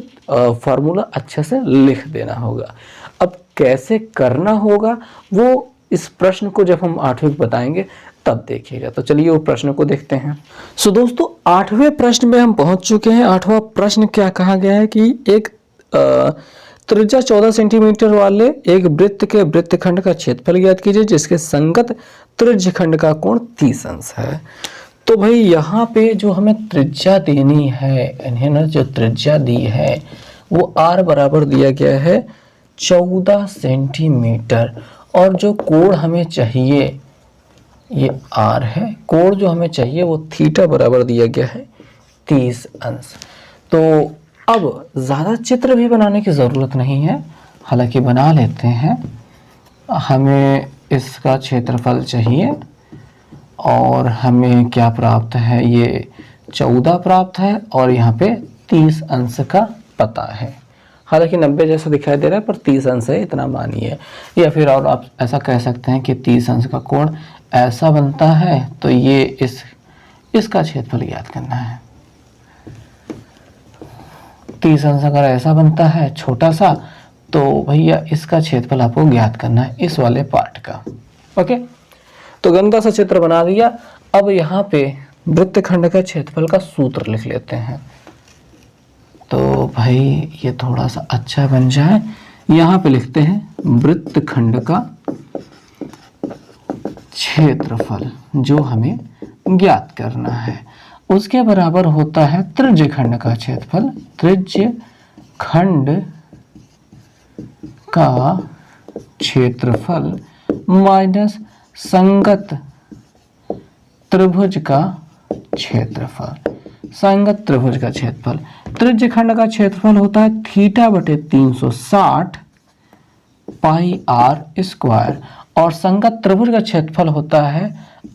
फॉर्मूला अच्छे से लिख देना होगा। अब कैसे करना होगा वो इस प्रश्न को जब हम 8वें बताएंगे तब देखिएगा। तो चलिए वो प्रश्न को देखते हैं। सो दोस्तों 8वें प्रश्न में हम पहुंच चुके हैं। 8वां प्रश्न क्या कहा गया है कि एक त्रिज्या 14 सेंटीमीटर वाले एक वृत्त के वृत्तखंड का क्षेत्रफल ज्ञात कीजिए जिसके संगत त्रिज्यखंड का कोण 30 अंश है। तो भाई यहाँ पे जो हमें त्रिज्या देनी है, इन्हें ना जो त्रिज्या दी है वो r बराबर दिया गया है 14 सेंटीमीटर, और जो कोण हमें चाहिए ये r है, कोण जो हमें चाहिए वो थीटा बराबर दिया गया है 30 अंश। तो अब ज़्यादा चित्र भी बनाने की ज़रूरत नहीं है, हालांकि बना लेते हैं। हमें इसका क्षेत्रफल चाहिए और हमें क्या प्राप्त है, ये 14 प्राप्त है और यहाँ पे 30 अंश का पता है। हालांकि 90 जैसा दिखाई दे रहा है पर 30 अंश है, इतना मानिए। या फिर और आप ऐसा कह सकते हैं कि 30 अंश का कोण ऐसा बनता है, तो ये इसका क्षेत्रफल ज्ञात करना है। 30 अंश अगर ऐसा बनता है छोटा सा, तो भैया इसका क्षेत्रफल आपको ज्ञात करना है, इस वाले पार्ट का। ओके, तो गंदा सा चित्र बना दिया। अब यहाँ पे वृत्तखंड का क्षेत्रफल का सूत्र लिख लेते हैं, तो भाई ये थोड़ा सा अच्छा बन जाए। यहाँ पे लिखते हैं वृत्तखंड का क्षेत्रफल जो हमें ज्ञात करना है, उसके बराबर होता है त्रिज्यखंड का क्षेत्रफल। त्रिज्यखंड का क्षेत्रफल माइनस संगत त्रिभुज का क्षेत्रफल। संगत त्रिभुज का क्षेत्रफल, त्रिज्यखंड का क्षेत्रफल होता है θ/360 पाई r स्क्वायर, और संगत त्रिभुज का क्षेत्रफल होता है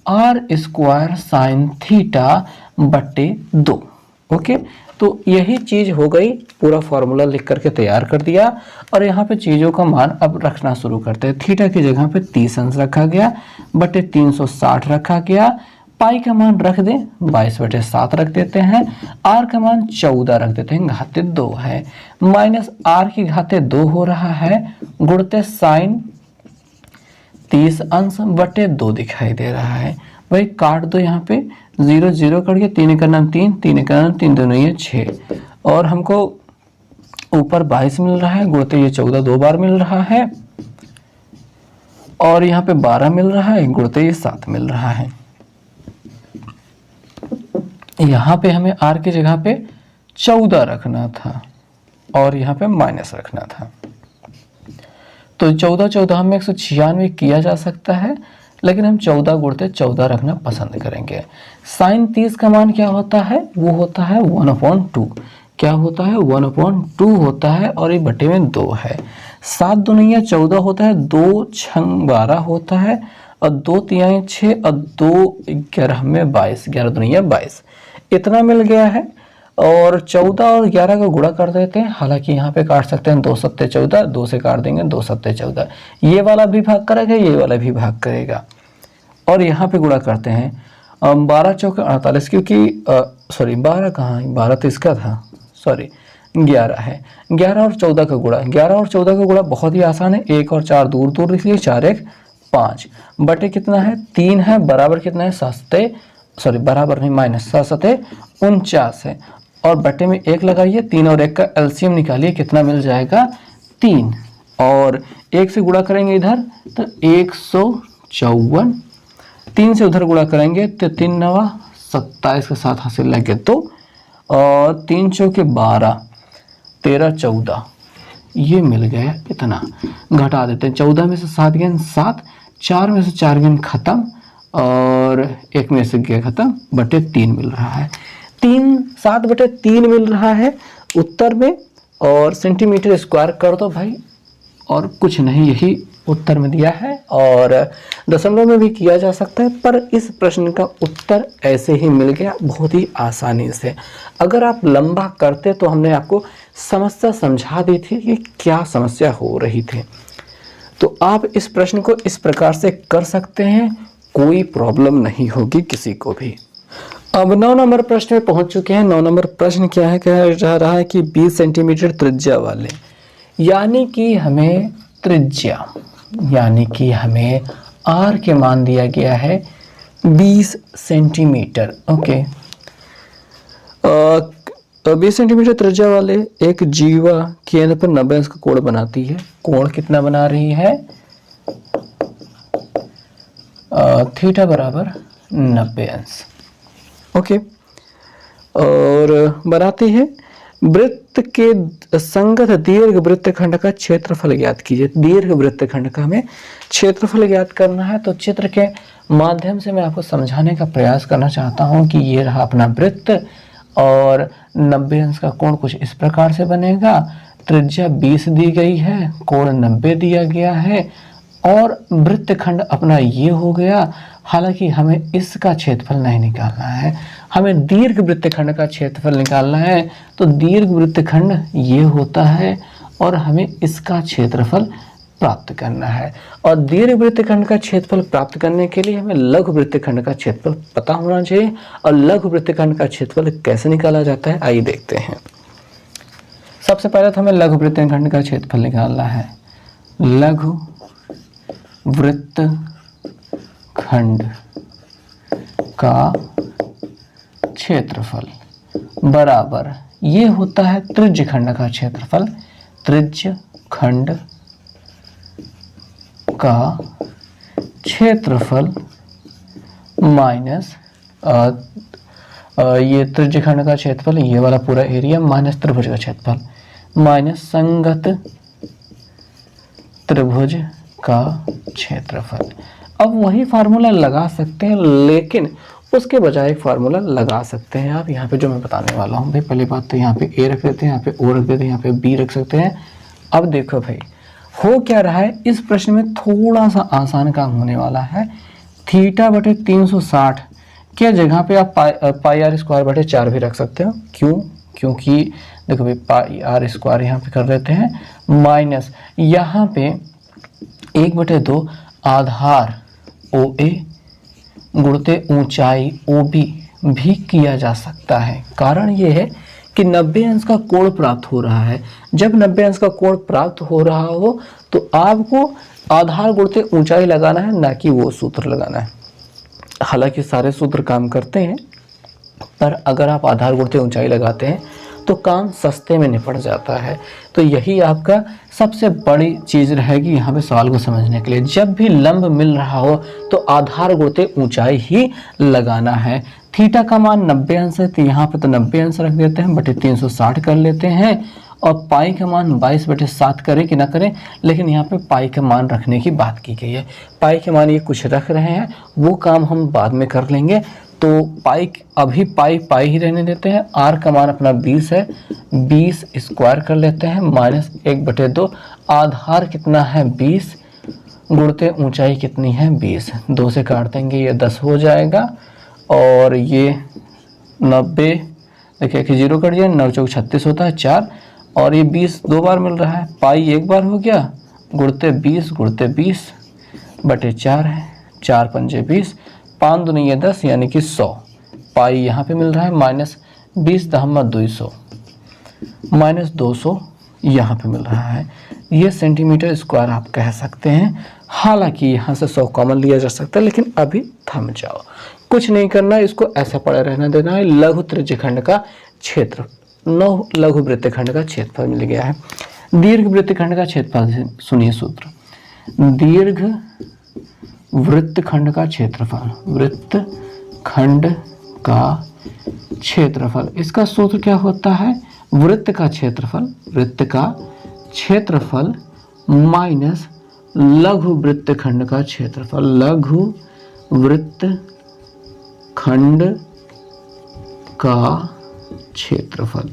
r² sin θ/2। ओके, तो यही चीज हो गई। पूरा फॉर्मूला लिख करके तैयार कर दिया और यहाँ पे चीजों का मान अब रखना शुरू करते हैं। थीटा की जगह पे 30 अंश रखा गया, बटे 360 रखा गया, पाई का मान रख दें 22/7 रख देते हैं, r का मान 14 रख देते हैं, घाते 2 है, माइनस r की घाते 2 हो रहा है, गुणते साइन 30 अंश बटे 2 दिखाई दे रहा है। भाई काट दो, यहाँ पे 0 0 कट के 3 का नाम 3, 3 का नाम 3, दोनों ये 6, और हमको ऊपर 22 मिल रहा है, गुणते ये 14 दो बार मिल रहा है, और यहाँ पे 12 मिल रहा है, गुणते ये 7 मिल रहा है। यहाँ पे हमें r की जगह पे 14 रखना था और यहाँ पे माइनस रखना था। तो 14 14 हमें 196 किया जा सकता है, लेकिन हम 14 गुणते 14 रखना पसंद करेंगे। साइन 30 का मान क्या होता है? वो होता है 1/2। क्या होता है? 1/2 होता है, और ये बटे में 2 है। 7 दूनिया 14 होता है, 2 छंग 12 होता है, और 2 तिहाई 6 और 2 11 में 22, 11 दूनिया 22 इतना मिल गया है। और 14 और 11 को गुणा कर देते हैं। हालांकि यहाँ पे काट सकते हैं 2 सत्ते 14, 2 से काट देंगे 2 सत्ते 14, ये वाला भी भाग करेगा, ये वाला भी भाग करेगा। और यहाँ पे गुणा करते हैं 12 चौके 48, क्योंकि सॉरी 12 कहाँ है, 12 तो इसका था, सॉरी 11 है। 11 और 14 का गुणा, 11 और 14 का गुणा बहुत ही आसान है, 1 और 4 दूर दूर लिख लिए, 4 1 5 बटे कितना है 3 है, बराबर कितना है 7 सत्ते, सॉरी बराबर नहीं माइनस 7 सत्ते 49 है, और बटे में 1 लगाइए, 3 और 1 का एलसीएम निकालिए, कितना मिल जाएगा 3, और 1 से गुणा करेंगे इधर तो 154, 3 से उधर गुणा करेंगे तो 3 9 27 के साथ हासिल लगे तो, और 3 चौके 12, 13 14 ये मिल गया इतना। घटा देते हैं, 14 में से 7 गेंद 7, 4 में से 4 गेंद खत्म, और 1 में से गया खत्म, बटे 3 मिल रहा है। 7 बटे 3 मिल रहा है उत्तर में, और सेंटीमीटर स्क्वायर कर दो भाई, और कुछ नहीं, यही उत्तर में दिया है। और दशमलव में भी किया जा सकता है, पर इस प्रश्न का उत्तर ऐसे ही मिल गया बहुत ही आसानी से। अगर आप लंबा करते तो हमने आपको समस्या समझा दी थी कि क्या समस्या हो रही थी। तो आप इस प्रश्न को इस प्रकार से कर सकते हैं, कोई प्रॉब्लम नहीं होगी किसी को भी। अब 9 नंबर प्रश्न में पहुंच चुके हैं। 9 नंबर प्रश्न क्या है, कह रहा है कि 20 सेंटीमीटर त्रिज्या वाले, यानी कि हमें त्रिज्या, यानी कि हमें r के मान दिया गया है 20 सेंटीमीटर। ओके, 20 सेंटीमीटर त्रिज्या वाले एक जीवा केंद्र पर 90 अंश का कोण बनाती है। कोण कितना बना रही है? थीटा बराबर 90 अंश। ओके, और बनाती है। वृत्त के संगत दीर्घ वृत्तखंड का क्षेत्रफल ज्ञात कीजिए। दीर्घ वृत्तखंड का हमें क्षेत्रफल ज्ञात करना है। तो चित्र के माध्यम से मैं आपको समझाने का प्रयास करना चाहता हूं कि ये रहा अपना वृत्त, और 90 अंश का कोण कुछ इस प्रकार से बनेगा। त्रिज्या 20 दी गई है, कोण 90 दिया गया है, और वृत्तखंड अपना ये हो गया। हालांकि हमें इसका क्षेत्रफल नहीं निकालना है, हमें दीर्घ वृत्तखंड का क्षेत्रफल निकालना है। तो दीर्घ वृत्तखंड ये होता है, और हमें इसका क्षेत्रफल प्राप्त करना है। और दीर्घ वृत्तखंड का क्षेत्रफल प्राप्त करने के लिए हमें लघु वृत्तखंड का क्षेत्रफल पता होना चाहिए। और लघु वृत्तखंड का क्षेत्रफल कैसे निकाला जाता है, आइए देखते हैं। सबसे पहले तो हमें लघु वृत्तखंड का क्षेत्रफल निकालना है। लघु वृत्तखंड का क्षेत्रफल बराबर ये होता है त्रिज्य खंड का क्षेत्रफल। त्रिज्य खंड का क्षेत्रफल माइनस ये त्रिज्य खंड का क्षेत्रफल, ये वाला पूरा एरिया, माइनस त्रिभुज का क्षेत्रफल, माइनस संगत त्रिभुज का क्षेत्रफल। अब वही फार्मूला लगा सकते हैं, लेकिन उसके बजाय एक फार्मूला लगा सकते हैं आप यहाँ पे, जो मैं बताने वाला हूँ। भाई पहली बात तो यहाँ पे ए रख देते हैं, यहाँ पे ओ रख देते हैं, यहाँ पे बी रख सकते हैं। अब देखो भाई हो क्या रहा है, इस प्रश्न में थोड़ा सा आसान काम होने वाला है। थीटा बटे 360 के जगह पे आप पाई आर स्क्वायर बटे 4 भी रख सकते हो। क्यों? क्योंकि देखो भाई पाई आर स्क्वायर यहाँ पे कर देते हैं, माइनस यहाँ पे 1/2 आधार ओ ए गुणते ऊंचाई ओ बी भी किया जा सकता है। कारण ये है कि 90 अंश का कोण प्राप्त हो रहा है। जब 90 अंश का कोण प्राप्त हो रहा हो तो आपको आधार गुणते ऊंचाई लगाना है, ना कि वो सूत्र लगाना है। हालांकि सारे सूत्र काम करते हैं, पर अगर आप आधार गुणते ऊंचाई लगाते हैं तो काम सस्ते में निपट जाता है। तो यही आपका सबसे बड़ी चीज़ रहेगी यहाँ पे सवाल को समझने के लिए। जब भी लंब मिल रहा हो तो आधार गुणित ऊंचाई ही लगाना है। थीटा का मान 90 अंश है, तो यहाँ पे तो 90 अंश रख देते हैं, बटे 360 कर लेते हैं। और पाई का मान 22/7 करें कि ना करें, लेकिन यहाँ पे पाई का मान रखने की बात की गई है। पाई के मान ये कुछ रख रहे हैं, वो काम हम बाद में कर लेंगे। तो पाई अभी पाई ही रहने देते हैं। आर का मान अपना 20 है, 20 स्क्वायर कर लेते हैं माइनस 1/2। आधार कितना है 20, गुणते ऊंचाई कितनी है 20, 2 से काट देंगे ये 10 हो जाएगा। और ये 90, देखिए कि 0 कट जाए, 9 चौक 36 होता है 4, और ये 20 2 बार मिल रहा है। पाई एक बार हो गया, गुणते 20 बटे 4 है, 4 पंजे 20, 5 दूनी ये 10 यानी कि 100। पाई यहाँ पे मिल रहा है माइनस 20 दहम्मा 200, माइनस 200 यहाँ पे मिल रहा है। ये सेंटीमीटर स्क्वायर आप कह सकते हैं। हालांकि यहाँ से 100 कॉमन लिया जा सकता है, लेकिन अभी थम जाओ, कुछ नहीं करना है, इसको ऐसा पड़े रहना देना है। लघु त्रिज्यखंड का क्षेत्र, 9 लघु वृत्तखंड का क्षेत्रफल मिल गया है। दीर्घ वृत्तखंड का क्षेत्रफल सुनिए सूत्र, दीर्घ वृत्तखंड का क्षेत्रफल, वृत्तखंड का क्षेत्रफल, इसका सूत्र क्या होता है, वृत्त का क्षेत्रफल माइनस लघु वृत्तखंड का क्षेत्रफल, लघु वृत्तखंड का क्षेत्रफल,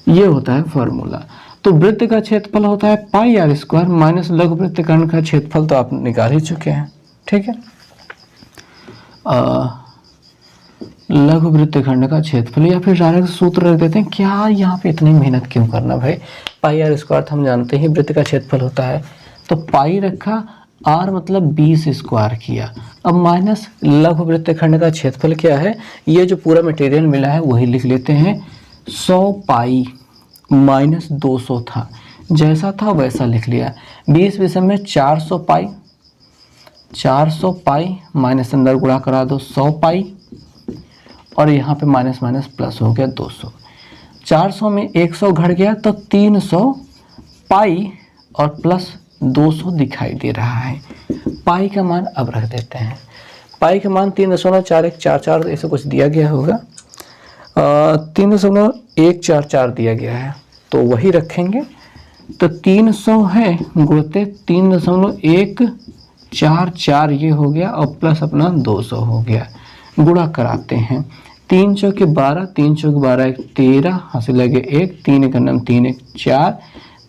ये होता है फॉर्मूला। तो वृत्त का क्षेत्रफल होता है पाई आर स्क्वायर माइनस लघु वृत्तखंड का क्षेत्रफल, तो आप निकाल ही चुके हैं, ठीक है। लघु वृत्तखंड का क्षेत्रफल, या फिर डायरेक्ट सूत्र रख देते हैं। क्या यहाँ पे इतनी मेहनत क्यों करना भाई, पाई आर स्क्वायर हम जानते ही वृत्त का क्षेत्रफल होता है, तो पाई रखा, आर मतलब 20 स्क्वायर किया। अब माइनस लघु वृत्तखंड का क्षेत्रफल क्या है, ये जो पूरा मटेरियल मिला है वही लिख लेते हैं। 100 पाई माइनस 200 था, जैसा था वैसा लिख लिया। 20 विषम में 400 पाई माइनस अंदर गुणा करा दो 100 पाई, और यहाँ पे माइनस माइनस प्लस हो गया 200। 400 में 100 घट गया तो 300 पाई और प्लस 200 दिखाई दे रहा है। पाई का मान अब रख देते हैं। पाई का मान 3.4144 ऐसा कुछ दिया गया होगा, 3.144 दिया गया है, तो वही रखेंगे। तो 300 है गुणते 3.144 ये हो गया, और प्लस अपना 200 हो गया। गुणा कराते हैं, 3 चौके 12, 3 चौके 12 1 13, हासिल लगे 1, 3 1 9 3 1 4,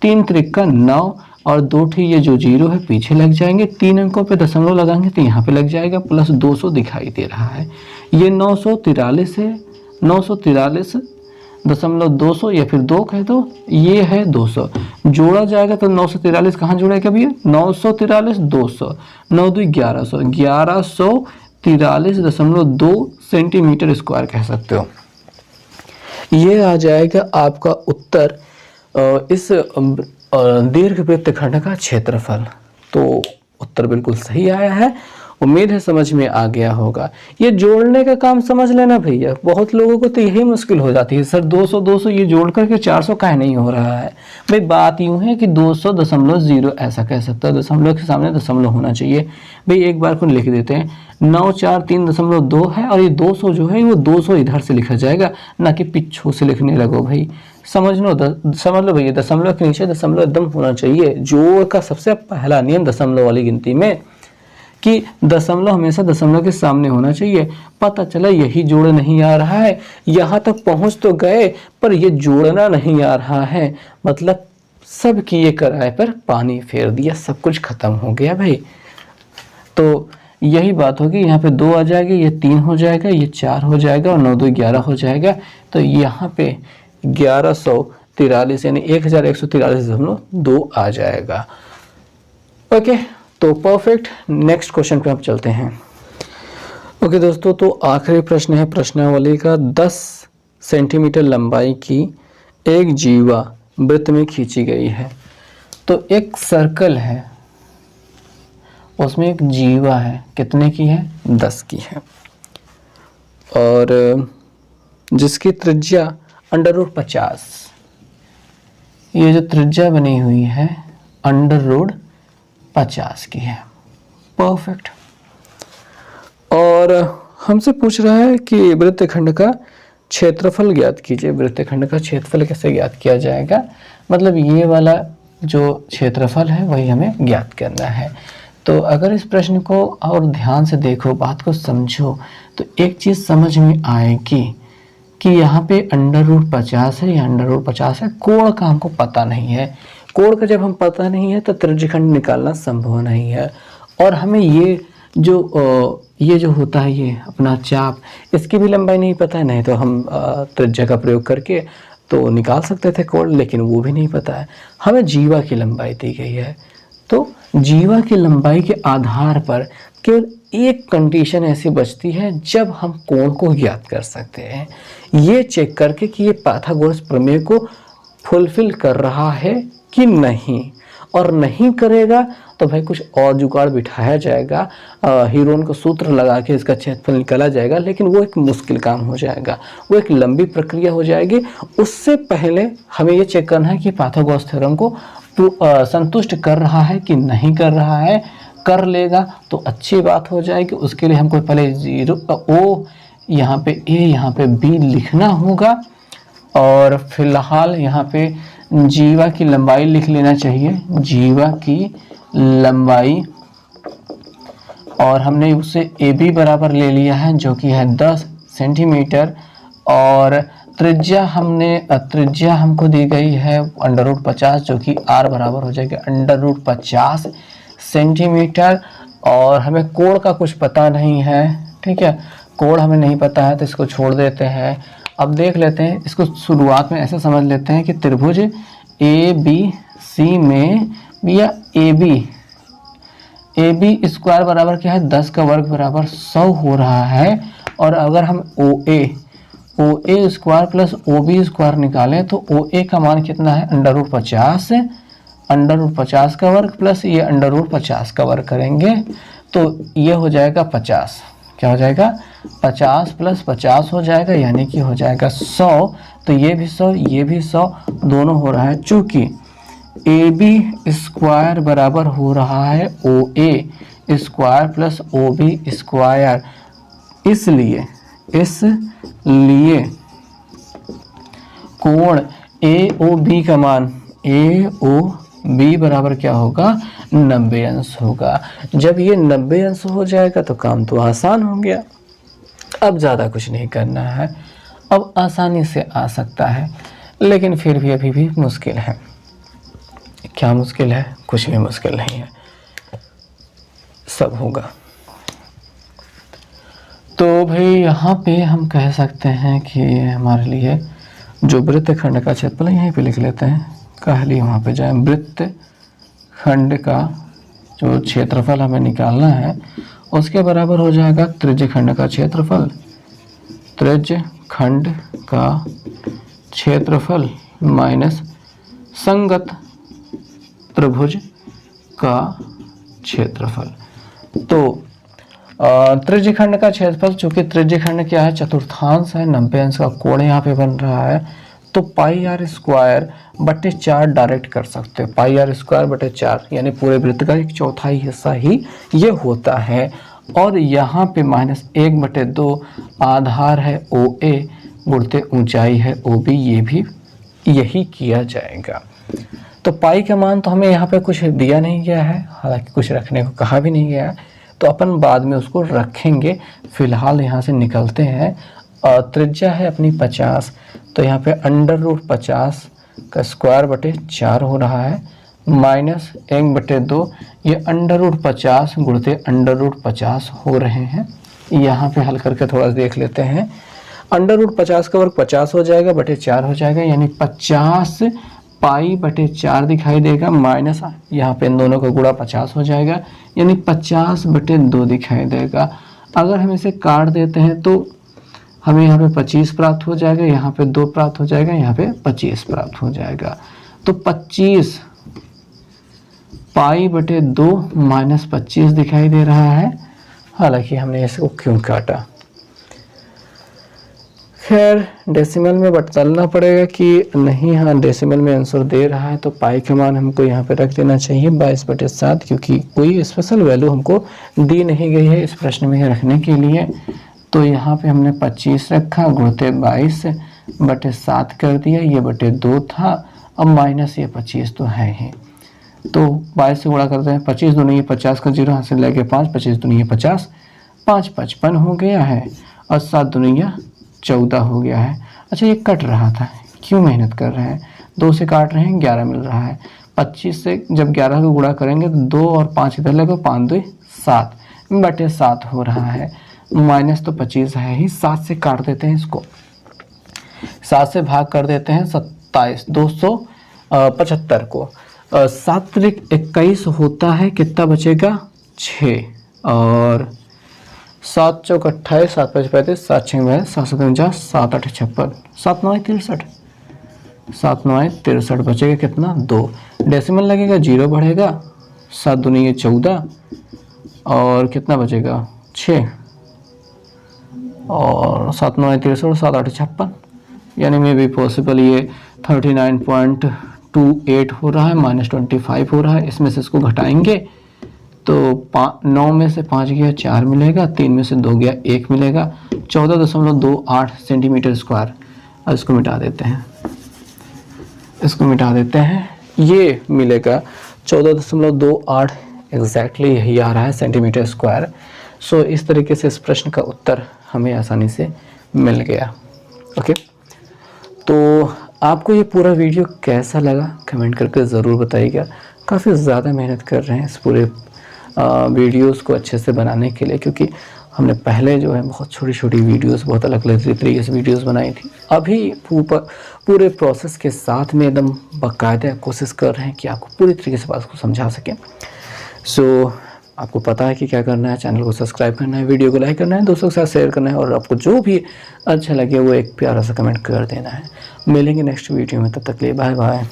3 3 9, और 2 ठी ये जो 0 है पीछे लग जाएंगे। 3 अंकों पे दशमलव लगाएंगे तो यहाँ पे लग जाएगा, प्लस 200 दिखाई दे रहा है। ये 943 है, 943.200 या फिर 2 कह दो, ये है 200। जोड़ा जाएगा तो 943 कहाँ जोड़ेगा भैया, 943 200, 9 2 1100, 1143.2 सेंटीमीटर स्क्वायर कह सकते हो। ये आ जाएगा आपका उत्तर इस दीर्घ वृत्तखंड का क्षेत्रफल। तो उत्तर बिल्कुल सही आया है, उम्मीद है समझ में आ गया होगा। ये जोड़ने का काम समझ लेना भैया, बहुत लोगों को तो यही मुश्किल हो जाती है, सर 200 200 ये जोड़ करके 400 काहे नहीं हो रहा है। भाई बात यूं है कि 200.0 ऐसा कह सकता है, दशमलव के सामने दशमलव होना चाहिए। भाई एक बार को लिख देते हैं, 943.2 है, और ये 200 जो है वो 200 इधर से लिखा जाएगा, ना कि पिछू से लिखने लगो भाई। समझ लो भैया, दशमलव के नीचे दशमलव एकदम होना चाहिए। जोड़ का सबसे पहला नियम दशमलव वाली गिनती में कि दशमलव हमेशा दशमलव के सामने होना चाहिए। पता चला यही जोड़ नहीं आ रहा है, यहाँ तक पहुँच तो गए पर ये जोड़ना नहीं आ रहा है, मतलब सब किए कराए पर पानी फेर दिया, सब कुछ खत्म हो गया भाई। तो यही बात होगी, यहाँ पे 2 आ जाएगा, ये 3 हो जाएगा, ये 4 हो जाएगा, और 9 2 11 हो जाएगा। तो यहाँ पे 1143 यानी 1143.2 आ जाएगा। ओके, तो परफेक्ट। नेक्स्ट क्वेश्चन पे आप चलते हैं। ओके दोस्तों, तो आखिरी प्रश्न है प्रश्नावली का। 10 सेंटीमीटर लंबाई की एक जीवा वृत्त में खींची गई है। तो एक सर्कल है, उसमें एक जीवा है, कितने की है, 10 की है, और जिसकी त्रिज्या √50, ये जो त्रिज्या बनी हुई है √50 की है। परफेक्ट। और हमसे पूछ रहा है कि वृत्तखंड का क्षेत्रफल ज्ञात कीजिए। वृत्तखंड का क्षेत्रफल कैसे ज्ञात किया जाएगा, मतलब ये वाला जो क्षेत्रफल है वही हमें ज्ञात करना है। तो अगर इस प्रश्न को और ध्यान से देखो, बात को समझो, तो एक चीज़ समझ में आएगी कि यहाँ पे √50 है या √50 है, कोण का हमको पता नहीं है। कोण का जब हम पता नहीं है तो त्रिज्यखंड निकालना संभव नहीं है। और हमें ये जो होता है ये अपना चाप, इसकी भी लंबाई नहीं पता है, नहीं तो हम त्रिज्या का प्रयोग करके तो निकाल सकते थे कोण, लेकिन वो भी नहीं पता है। हमें जीवा की लंबाई दी गई है, तो जीवा की लंबाई के आधार पर केवल एक कंडीशन ऐसी बचती है जब हम कोण को ज्ञात कर सकते हैं, ये चेक करके कि ये पाइथागोरस प्रमेय को फुलफिल कर रहा है कि नहीं। और नहीं करेगा तो भाई कुछ और जुगाड़ बिठाया जाएगा, हीरोन का सूत्र लगा के इसका क्षेत्रफल निकाला जाएगा, लेकिन वो एक मुश्किल काम हो जाएगा, वो एक लंबी प्रक्रिया हो जाएगी। उससे पहले हमें ये चेक करना है कि पाइथागोरस थ्योरम को संतुष्ट कर रहा है कि नहीं कर रहा है। कर लेगा तो अच्छी बात हो जाएगी। उसके लिए हमको पहले O यहाँ पे A यहाँ पे B लिखना होगा, और फिलहाल यहाँ पे जीवा की लंबाई लिख लेना चाहिए, जीवा की लंबाई, और हमने उसे AB बराबर ले लिया है जो कि है 10 सेंटीमीटर। और त्रिज्या हमको दी गई है √50 जो कि R बराबर हो जाएगा √50 सेंटीमीटर। और हमें कोण का कुछ पता नहीं है, ठीक है, कोण हमें नहीं पता है तो इसको छोड़ देते हैं। अब देख लेते हैं, इसको शुरुआत में ऐसे समझ लेते हैं कि त्रिभुज ABC में या AB स्क्वायर बराबर क्या है, 10 का वर्ग बराबर 100 हो रहा है। और अगर हम OA square plus OB square निकालें तो OA का मान कितना है √50 का वर्ग प्लस ये √50 का वर्ग करेंगे तो ये हो जाएगा 50। क्या हो जाएगा, 50 + 50 हो जाएगा, यानी कि हो जाएगा 100। तो ये भी 100 ये भी 100 दोनों हो रहा है। चूंकि AB स्क्वायर बराबर हो रहा है OA square plus OB square, इसलिए कोण AOB का मान AOB बराबर क्या होगा, 90 अंश होगा। जब ये 90 अंश हो जाएगा तो काम तो आसान हो गया। अब ज़्यादा कुछ नहीं करना है, अब आसानी से आ सकता है, लेकिन फिर भी अभी भी मुश्किल है। क्या मुश्किल है, कुछ भी मुश्किल नहीं है, सब होगा। तो भाई यहाँ पे हम कह सकते हैं कि हमारे लिए जो वृत्तखंड का क्षेत्रफल, यहीं पे लिख लेते हैं, कहली वहाँ पे जाए, वृत्तखंड का जो क्षेत्रफल हमें निकालना है उसके बराबर हो जाएगा त्रिज्यखंड का क्षेत्रफल। त्रिज्यखंड का क्षेत्रफल माइनस संगत त्रिभुज का क्षेत्रफल। तो त्रिज्यखंड का क्षेत्रफल, चूंकि त्रिज्यखंड क्या है, चतुर्थांश है, 90 अंश का कोण यहाँ पे बन रहा है, तो πr² डायरेक्ट कर सकते हैं। πr²/4 यानी पूरे वृत्त का 1/4 हिस्सा ही ये होता है। और यहाँ पे -1/2 आधार है OA गुणित ऊंचाई है OB, ये भी यही किया जाएगा। तो पाई का मान तो हमें यहाँ पे कुछ दिया नहीं गया है, हालांकि कुछ रखने को कहा भी नहीं गया है, तो अपन बाद में उसको रखेंगे। फिलहाल यहाँ से निकलते हैं। त्रिज्या है अपनी 50, तो यहाँ पे √50 का स्क्वायर/4 हो रहा है, माइनस 1/2 ये √50 गुणित √50 हो रहे हैं। यहाँ पे हल करके थोड़ा देख लेते हैं। √50 का वर्ग 50 हो जाएगा, बटे 4 हो जाएगा, यानी 50 π/4 दिखाई देगा, माइनस यहाँ पे इन दोनों का गुणा 50 हो जाएगा, यानी 50/2 दिखाई देगा। अगर हम इसे काट देते हैं तो हमें यहाँ पे 25 प्राप्त हो जाएगा, यहाँ पे 2 प्राप्त हो जाएगा, यहाँ पे 25 प्राप्त हो जाएगा। तो 25 π/2 माइनस 25 दिखाई दे रहा है। हालांकि हमने इसको क्यों काटा, खैर डेसिमल में बदलना पड़ेगा कि नहीं। हाँ, डेसिमल में आंसर दे रहा है तो पाई का मान हमको यहाँ पे रख देना चाहिए 22/7, क्योंकि कोई स्पेशल वैल्यू हमको दी नहीं गई है इस प्रश्न में रखने के लिए। तो यहाँ पे हमने 25 रखा, गुणते 22/7 कर दिया, ये बटे 2 था। अब माइनस ये 25 तो है ही, तो 22 से गुणा करते हैं, 25 दूनी ये 50 का 0 हासिल लेके 5, 25 दूनी ये 50, 5 55 हो गया है, और 7 दुनिया 14 हो गया है। अच्छा, ये कट रहा था, क्यों मेहनत कर रहे हैं, 2 से काट रहे हैं, 11 मिल रहा है। 25 से जब 11 को गुणा करेंगे तो 2 और 5 इधर लगे, 5 2 7/7 हो रहा है। माइनस तो 25 है ही, 7 से काट देते हैं इसको, 7 से भाग कर देते हैं 27, 275 को। 7 त्रिक 21 होता है, कितना बचेगा 6, और 7 चौक 28, 7 5 35, 7 6 7 7 49, 7 8 56, 7 9 63, 7 9 63 बचेगा कितना 2। डेसिमल लगेगा, 0 बढ़ेगा, 7 दूनी ये 14, और कितना बचेगा 6, और 7 9 63, 7 8 56, यानी में भी पॉसिबल ये 39.28 हो रहा है, -25 हो रहा है। इसमें से इसको घटाएंगे तो 9 में से 5 गया 4 मिलेगा, 3 में से 2 गया 1 मिलेगा, 14.28 सेंटीमीटर स्क्वायर। अब इसको मिटा देते हैं, इसको मिटा देते हैं, ये मिलेगा 14.28 एग्जैक्टली यही आ रहा है सेंटीमीटर स्क्वायर। सो इस तरीके से इस प्रश्न का उत्तर हमें आसानी से मिल गया। ओके, तो आपको ये पूरा वीडियो कैसा लगा कमेंट करके ज़रूर बताइएगा। काफ़ी ज़्यादा मेहनत कर रहे हैं इस पूरे वीडियोस को अच्छे से बनाने के लिए, क्योंकि हमने पहले जो है बहुत छोटी छोटी वीडियोस, बहुत अलग अलग तरीके से वीडियोस बनाई थी। अभी पूरे प्रोसेस के साथ में एकदम बाकायदा कोशिश कर रहे हैं कि आपको पूरी तरीके से बात को समझा सकें। सो आपको पता है कि क्या करना है, चैनल को सब्सक्राइब करना है, वीडियो को लाइक करना है, दोस्तों के साथ शेयर करना है, और आपको जो भी अच्छा लगे वो एक प्यारा सा कमेंट कर देना है। मिलेंगे नेक्स्ट वीडियो में, तब तक के लिए बाय बाय।